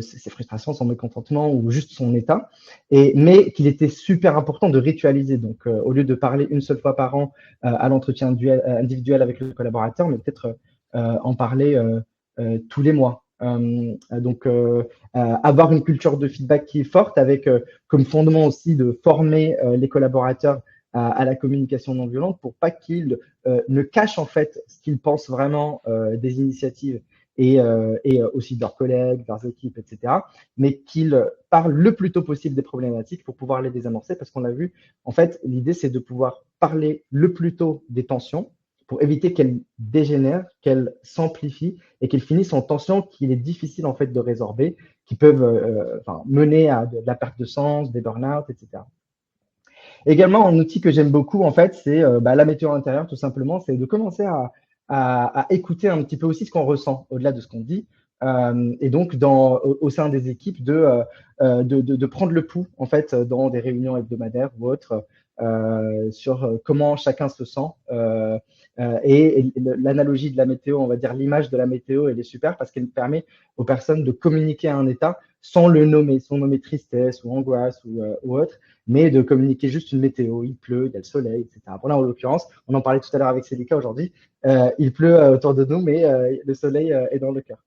ses frustrations, son mécontentement ou juste son état, mais qu'il était super important de ritualiser. Donc, au lieu de parler une seule fois par an à l'entretien individuel avec le collaborateur, mais peut-être en parler tous les mois. Donc, avoir une culture de feedback qui est forte avec comme fondement aussi de former les collaborateurs à la communication non violente pour pas qu'ils ne cachent en fait ce qu'ils pensent vraiment des initiatives et aussi de leurs collègues, de leurs équipes, etc. Mais qu'ils parlent le plus tôt possible des problématiques pour pouvoir les désamorcer parce qu'on l'a vu, en fait, l'idée c'est de pouvoir parler le plus tôt des tensions pour éviter qu'elles dégénèrent, qu'elles s'amplifient et qu'elles finissent en tensions qu'il est difficile en fait de résorber, qui peuvent mener à de la perte de sens, des burn-out, etc. Également, un outil que j'aime beaucoup, en fait, c'est la météo intérieure, tout simplement. C'est de commencer à écouter un petit peu aussi ce qu'on ressent, au-delà de ce qu'on dit. Et donc, au sein des équipes, de prendre le pouls, en fait, dans des réunions hebdomadaires ou autres, sur comment chacun se sent. Et l'analogie de la météo, on va dire l'image de la météo, elle est super parce qu'elle permet aux personnes de communiquer un état sans le nommer, sans nommer tristesse ou angoisse ou autre, mais de communiquer juste une météo. Il pleut, il y a le soleil, etc. Bon, là, en l'occurrence, on en parlait tout à l'heure avec Célica aujourd'hui, il pleut autour de nous, mais le soleil est dans le cœur.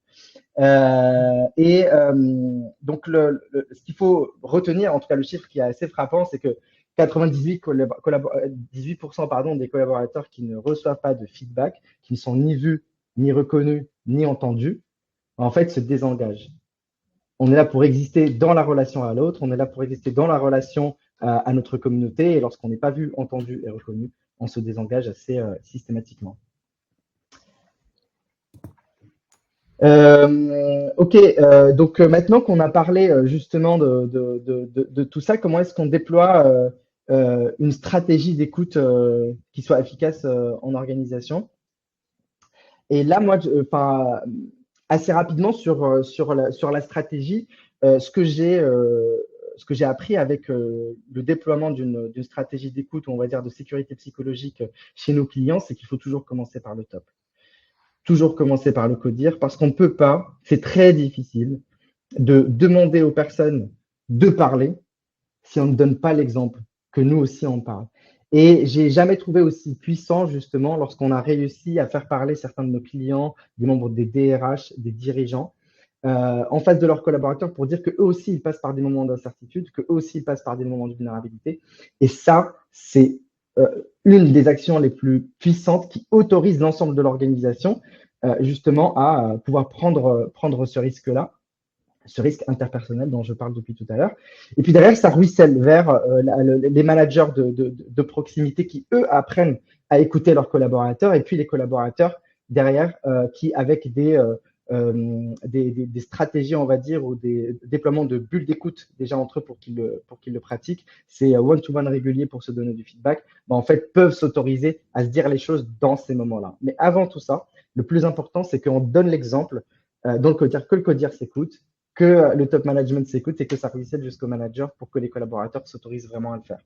Donc, ce qu'il faut retenir, en tout cas le chiffre qui est assez frappant, c'est que 18% des collaborateurs qui ne reçoivent pas de feedback, qui ne sont ni vus, ni reconnus, ni entendus, en fait, se désengagent. On est là pour exister dans la relation à l'autre, on est là pour exister dans la relation à notre communauté, et lorsqu'on n'est pas vu, entendu et reconnu, on se désengage assez systématiquement. Ok, donc maintenant qu'on a parlé justement de tout ça, comment est-ce qu'on déploie une stratégie d'écoute qui soit efficace en organisation? Et là, moi, assez rapidement sur la stratégie, ce que j'ai appris avec le déploiement d'une stratégie d'écoute, ou on va dire de sécurité psychologique chez nos clients, c'est qu'il faut toujours commencer par le top. Toujours commencer par le codir parce qu'on ne peut pas, c'est très difficile de demander aux personnes de parler si on ne donne pas l'exemple, que nous aussi on parle. Et j'ai jamais trouvé aussi puissant justement lorsqu'on a réussi à faire parler certains de nos clients, des membres des DRH, des dirigeants, en face de leurs collaborateurs pour dire qu'eux aussi ils passent par des moments d'incertitude, qu'eux aussi ils passent par des moments de vulnérabilité. Et ça, c'est une des actions les plus puissantes qui autorise l'ensemble de l'organisation justement à pouvoir prendre ce risque-là, ce risque interpersonnel dont je parle depuis tout à l'heure. Et puis derrière, ça ruisselle vers les managers de proximité qui, eux, apprennent à écouter leurs collaborateurs, et puis les collaborateurs derrière qui, avec des des stratégies, on va dire, ou des déploiements de bulles d'écoute déjà entre eux pour qu'ils le pratiquent. C'est one-to-one régulier pour se donner du feedback. Ben, en fait, peuvent s'autoriser à se dire les choses dans ces moments-là. Mais avant tout ça, le plus important, c'est qu'on donne l'exemple dans le codir, que le codir s'écoute, que le top management s'écoute et que ça ruisselle jusqu'au manager pour que les collaborateurs s'autorisent vraiment à le faire.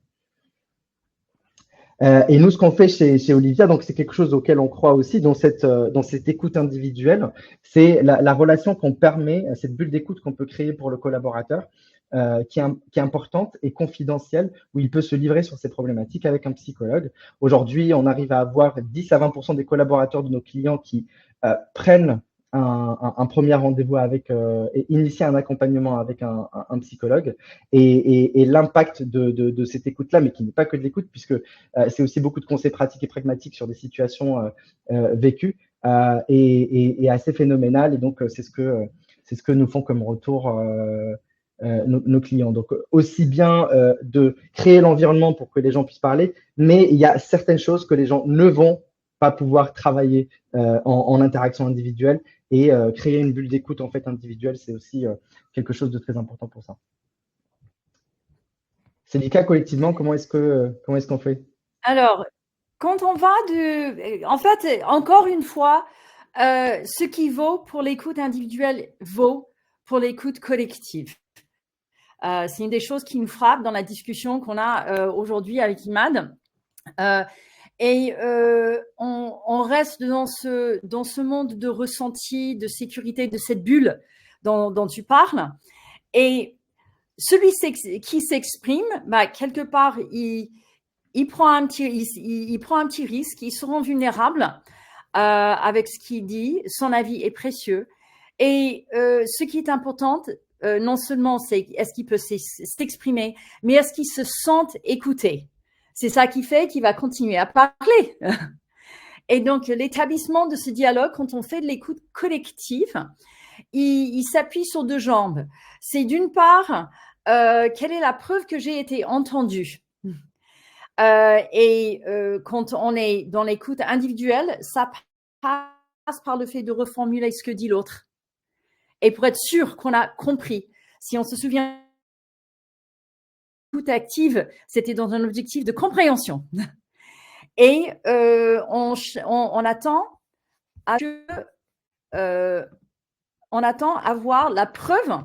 Et nous, ce qu'on fait chez Olivia, donc c'est quelque chose auquel on croit aussi dans cette écoute individuelle, c'est la relation qu'on permet, cette bulle d'écoute qu'on peut créer pour le collaborateur, qui est importante et confidentielle, où il peut se livrer sur ses problématiques avec un psychologue. Aujourd'hui, on arrive à avoir 10 à 20% des collaborateurs de nos clients qui prennent un premier rendez-vous avec et initier un accompagnement avec un psychologue et l'impact de cette écoute-là, mais qui n'est pas que de l'écoute, puisque c'est aussi beaucoup de conseils pratiques et pragmatiques sur des situations vécues et assez phénoménal. Et donc, c'est ce que nous font comme retour nos clients. Donc, aussi bien de créer l'environnement pour que les gens puissent parler, mais il y a certaines choses que les gens ne vont pas pouvoir travailler en interaction individuelle et créer une bulle d'écoute en fait individuelle, c'est aussi quelque chose de très important pour ça. Célika, collectivement, comment est-ce qu'on fait? Alors, quand on va en fait, encore une fois, ce qui vaut pour l'écoute individuelle vaut pour l'écoute collective. C'est une des choses qui nous frappe dans la discussion qu'on a aujourd'hui avec Imad. Et on reste dans ce monde de ressenti, de sécurité, de cette bulle dont tu parles. Et celui qui s'exprime, bah, quelque part, il prend un petit risque, il se rend vulnérable avec ce qu'il dit, son avis est précieux. Et ce qui est important, non seulement c'est est-ce qu'il peut s'exprimer, mais est-ce qu'il se sent écouté. C'est ça qui fait qu'il va continuer à parler. Et donc, l'établissement de ce dialogue, quand on fait de l'écoute collective, il s'appuie sur deux jambes. C'est d'une part, quelle est la preuve que j'ai été entendue? Quand on est dans l'écoute individuelle, ça passe par le fait de reformuler ce que dit l'autre. Et pour être sûr qu'on a compris, si on se souvient, l'écoute active, c'était dans un objectif de compréhension. Et on attend à voir la preuve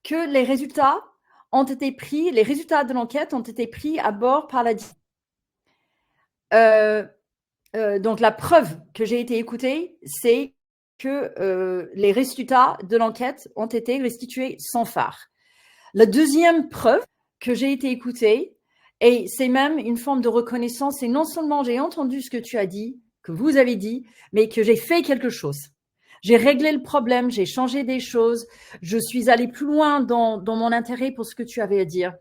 que les résultats de l'enquête ont été pris à bord par la donc la preuve que j'ai été écoutée, c'est que les résultats de l'enquête ont été restitués sans phare. La deuxième preuve que j'ai été écoutée, et c'est même une forme de reconnaissance, c'est non seulement j'ai entendu ce que tu as dit, que vous avez dit, mais que j'ai fait quelque chose. J'ai réglé le problème, j'ai changé des choses, je suis allée plus loin dans mon intérêt pour ce que tu avais à dire.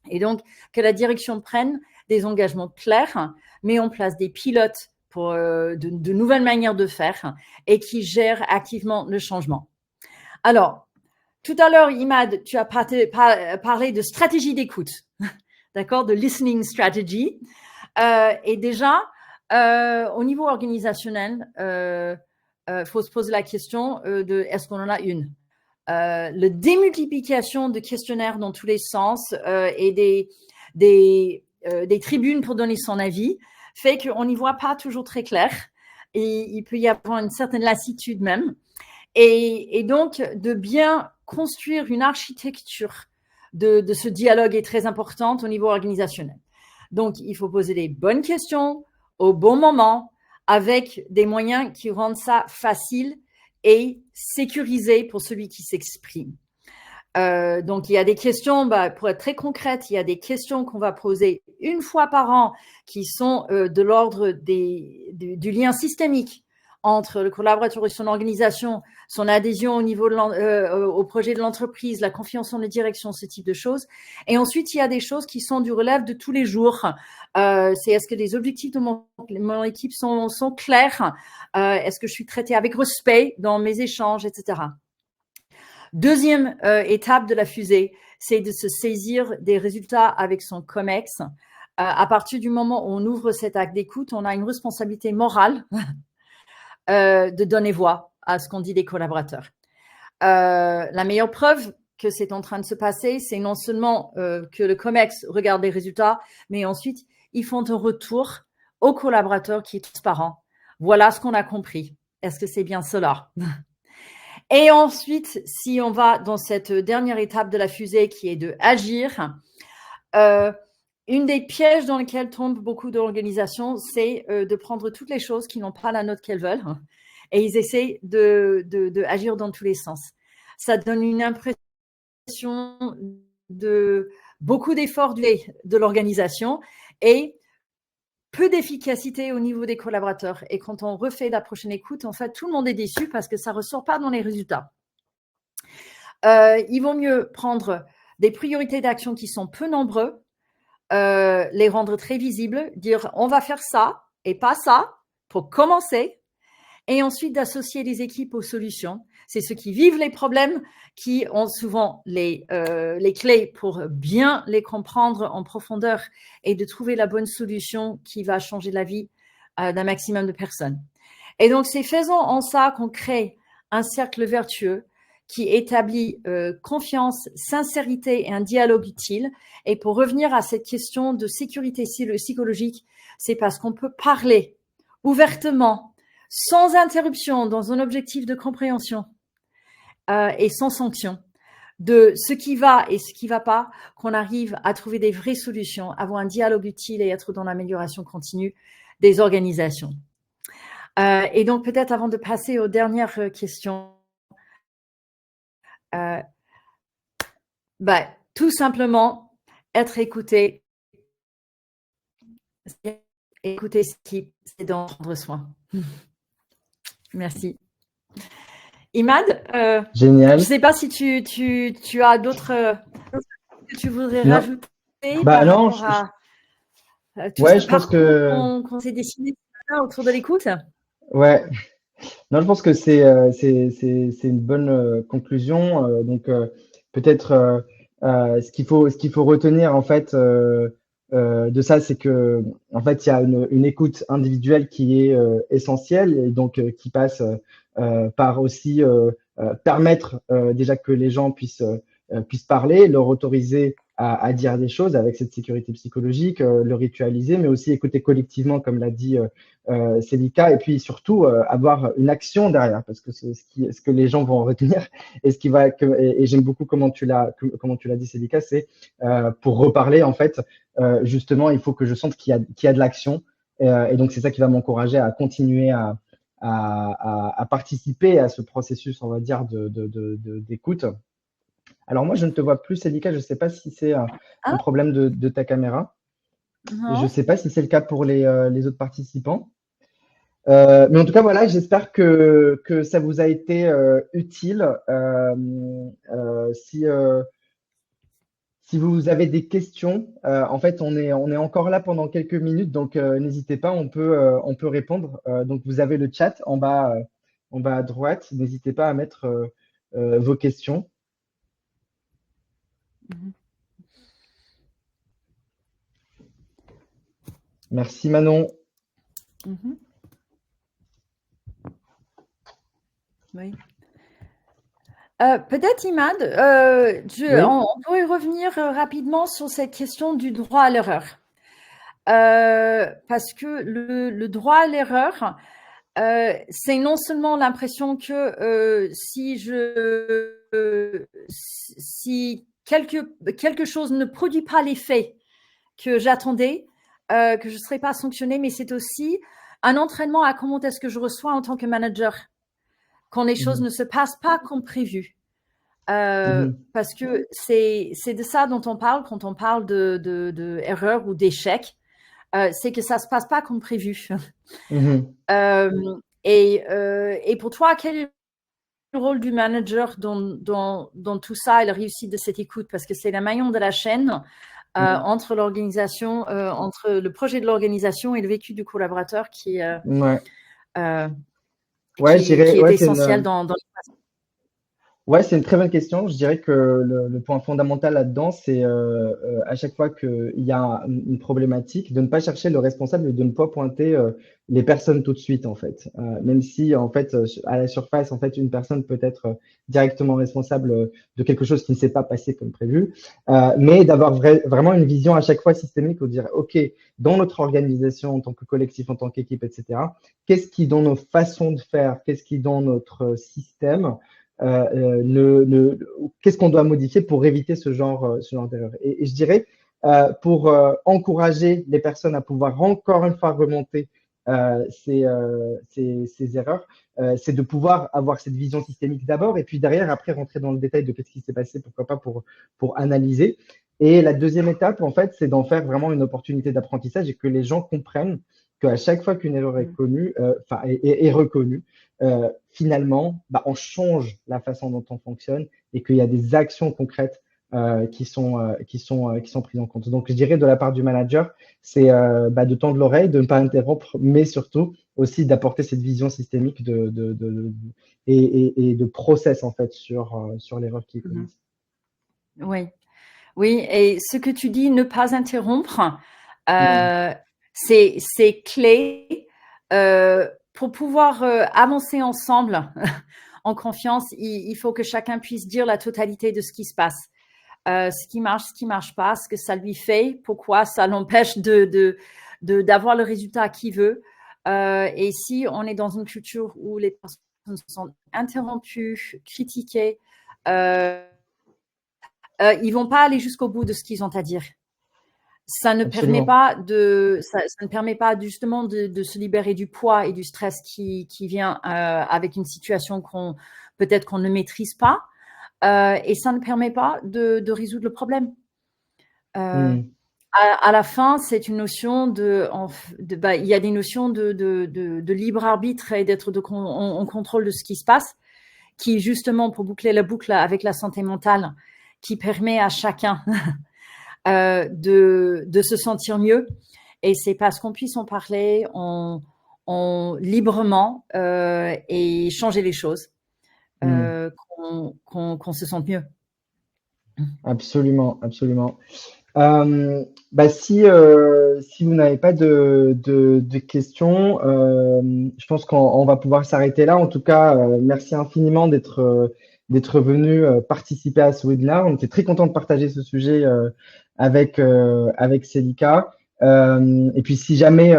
Et donc, que la direction prenne des engagements clairs, met en place des pilotes pour de nouvelles manières de faire et qui gèrent activement le changement. Alors, tout à l'heure, Imad, tu as parlé de stratégie d'écoute, d'accord, de listening strategy. Et déjà, au niveau organisationnel, faut se poser la question de est-ce qu'on en a une? La démultiplication de questionnaires dans tous les sens et des tribunes pour donner son avis fait qu'on n'y voit pas toujours très clair et il peut y avoir une certaine lassitude même. Et donc, de bien construire une architecture de ce dialogue est très importante au niveau organisationnel. Donc, il faut poser les bonnes questions au bon moment avec des moyens qui rendent ça facile et sécurisé pour celui qui s'exprime. Donc, il y a des questions, pour être très concrète, il y a des questions qu'on va poser une fois par an qui sont de l'ordre du lien systémique entre le collaborateur et son organisation, son adhésion au niveau au projet de l'entreprise, la confiance en la direction, ce type de choses. Et ensuite, il y a des choses qui sont du relève de tous les jours. C'est est-ce que les objectifs de mon équipe sont clairs? Est-ce que je suis traitée avec respect dans mes échanges, etc. Deuxième étape de la fusée, c'est de se saisir des résultats avec son COMEX. À partir du moment où on ouvre cet acte d'écoute, on a une responsabilité morale de donner voix à ce qu'on dit des collaborateurs. La meilleure preuve que c'est en train de se passer, c'est non seulement que le COMEX regarde les résultats, mais ensuite, ils font un retour aux collaborateurs qui est transparent. Voilà ce qu'on a compris. Est-ce que c'est bien cela? Et ensuite, si on va dans cette dernière étape de la fusée qui est de agir, une des pièges dans lesquels tombent beaucoup d'organisations, c'est de prendre toutes les choses qui n'ont pas la note qu'elles veulent et ils essaient de agir dans tous les sens. Ça donne une impression de beaucoup d'efforts de l'organisation et peu d'efficacité au niveau des collaborateurs. Et quand on refait la prochaine écoute, en fait, tout le monde est déçu parce que ça ne ressort pas dans les résultats. Il vaut mieux prendre des priorités d'action qui sont peu nombreux, les rendre très visibles, dire on va faire ça et pas ça pour commencer, et ensuite d'associer les équipes aux solutions. C'est ceux qui vivent les problèmes qui ont souvent les clés pour bien les comprendre en profondeur et de trouver la bonne solution qui va changer la vie d'un maximum de personnes. Et donc, c'est faisant en ça qu'on crée un cercle vertueux qui établit confiance, sincérité et un dialogue utile. Et pour revenir à cette question de sécurité psychologique, c'est parce qu'on peut parler ouvertement, sans interruption, dans un objectif de compréhension et sans sanction, de ce qui va et ce qui ne va pas, qu'on arrive à trouver des vraies solutions, avoir un dialogue utile et être dans l'amélioration continue des organisations. Et donc, peut-être avant de passer aux dernières questions, tout simplement, être écouté, écouter ce qui c'est d'en prendre soin. Merci. Imad, Génial. je ne sais pas si tu as d'autres que tu voudrais rajouter par rapport à tout ce parcours qu'on s'est dessiné autour de l'écoute. Ouais. Non, je pense que c'est une bonne conclusion. Donc peut-être ce qu'il faut retenir en fait de ça, c'est que en fait il y a une écoute individuelle qui est essentielle et donc qui passe par aussi permettre déjà que les gens puissent parler, leur autoriser à dire des choses avec cette sécurité psychologique, le ritualiser, mais aussi écouter collectivement, comme l'a dit Célica, et puis surtout avoir une action derrière, parce que c'est ce que les gens vont en retenir, et ce qui va et j'aime beaucoup comment tu l'as dit, Célica, c'est pour reparler en fait, justement, il faut que je sente qu'il y a de l'action, et donc c'est ça qui va m'encourager à continuer à participer à ce processus, on va dire, d'écoute. Alors moi, je ne te vois plus, Célica. Je ne sais pas si c'est un problème de ta caméra. Non. Je ne sais pas si c'est le cas pour les autres participants. Mais en tout cas, voilà, j'espère que ça vous a été utile. Si vous avez des questions, en fait, on est encore là pendant quelques minutes, donc n'hésitez pas, on peut répondre. Donc vous avez le chat en bas à droite. N'hésitez pas à mettre vos questions. Merci Manon. Oui. Peut-être, Imad, on pourrait revenir rapidement sur cette question du droit à l'erreur. Parce que le droit à l'erreur, c'est non seulement l'impression que si quelque chose ne produit pas l'effet que j'attendais, que je ne serai pas sanctionnée, mais c'est aussi un entraînement à comment est-ce que je reçois en tant que manager quand les choses ne se passent pas comme prévu. Parce que c'est de ça dont on parle quand on parle de erreur ou d'échec. C'est que ça ne se passe pas comme prévu. Et pour toi, quel est le rôle du manager dans tout ça et la réussite de cette écoute? Parce que c'est la maillon de la chaîne entre l'organisation, entre le projet de l'organisation et le vécu du collaborateur qui est essentiel dans Ouais, c'est une très bonne question. Je dirais que le point fondamental là-dedans, c'est à chaque fois qu'il y a une problématique, de ne pas chercher le responsable et de ne pas pointer les personnes tout de suite, en fait. Même si, en fait, à la surface, en fait, une personne peut être directement responsable de quelque chose qui ne s'est pas passé comme prévu, mais d'avoir vraiment une vision à chaque fois systémique, où dire, OK, dans notre organisation, en tant que collectif, en tant qu'équipe, etc., qu'est-ce qui, dans nos façons de faire, qu'est-ce qui, dans notre système, qu'est-ce qu'on doit modifier pour éviter ce genre d'erreur. Et je dirais, pour encourager les personnes à pouvoir encore une fois remonter ces erreurs, c'est de pouvoir avoir cette vision systémique d'abord et puis derrière, après, rentrer dans le détail de qu'est-ce qui s'est passé, pourquoi pas pour analyser. Et la deuxième étape, en fait, c'est d'en faire vraiment une opportunité d'apprentissage et que les gens comprennent qu'à chaque fois qu'une erreur est connue, est reconnue, finalement, bah, on change la façon dont on fonctionne et qu'il y a des actions concrètes qui sont prises en compte. Donc, je dirais de la part du manager, c'est bah, de tendre l'oreille, de ne pas interrompre, mais surtout aussi d'apporter cette vision systémique et de process en fait sur l'erreur qui est commise. Oui, oui. Et ce que tu dis, ne pas interrompre, c'est clé pour pouvoir avancer ensemble en confiance. Il faut que chacun puisse dire la totalité de ce qui se passe. Ce qui marche pas, ce que ça lui fait, pourquoi ça l'empêche d'avoir le résultat qu'il veut. Et si on est dans une culture où les personnes sont interrompues, critiquées, ils vont pas aller jusqu'au bout de ce qu'ils ont à dire. Ça ne permet Absolument. pas ça ne permet pas justement de se libérer du poids et du stress qui vient avec une situation peut-être qu'on ne maîtrise pas. Et ça ne permet pas de résoudre le problème. À la fin, c'est une notion il y a des notions de libre arbitre et d'être en contrôle de ce qui se passe, qui justement, pour boucler la boucle avec la santé mentale, qui permet à chacun de se sentir mieux. Et c'est parce qu'on puisse en parler librement et changer les choses qu'on se sente mieux. Absolument, absolument. Bah si vous n'avez pas de questions, je pense qu'on va pouvoir s'arrêter là. En tout cas, merci infiniment d'être venu participer à ce webinaire. On était très content de partager ce sujet avec Celica. Et puis, si jamais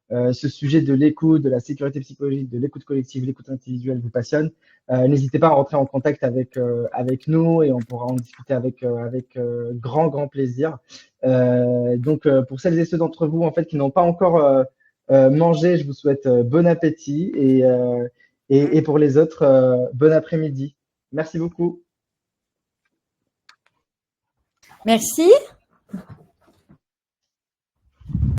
ce sujet de l'écoute, de la sécurité psychologique, de l'écoute collective, l'écoute individuelle vous passionne, n'hésitez pas à rentrer en contact avec nous et on pourra en discuter avec grand plaisir. Donc, pour celles et ceux d'entre vous en fait qui n'ont pas encore mangé, je vous souhaite bon appétit et pour les autres, bon après-midi. Merci beaucoup. Merci.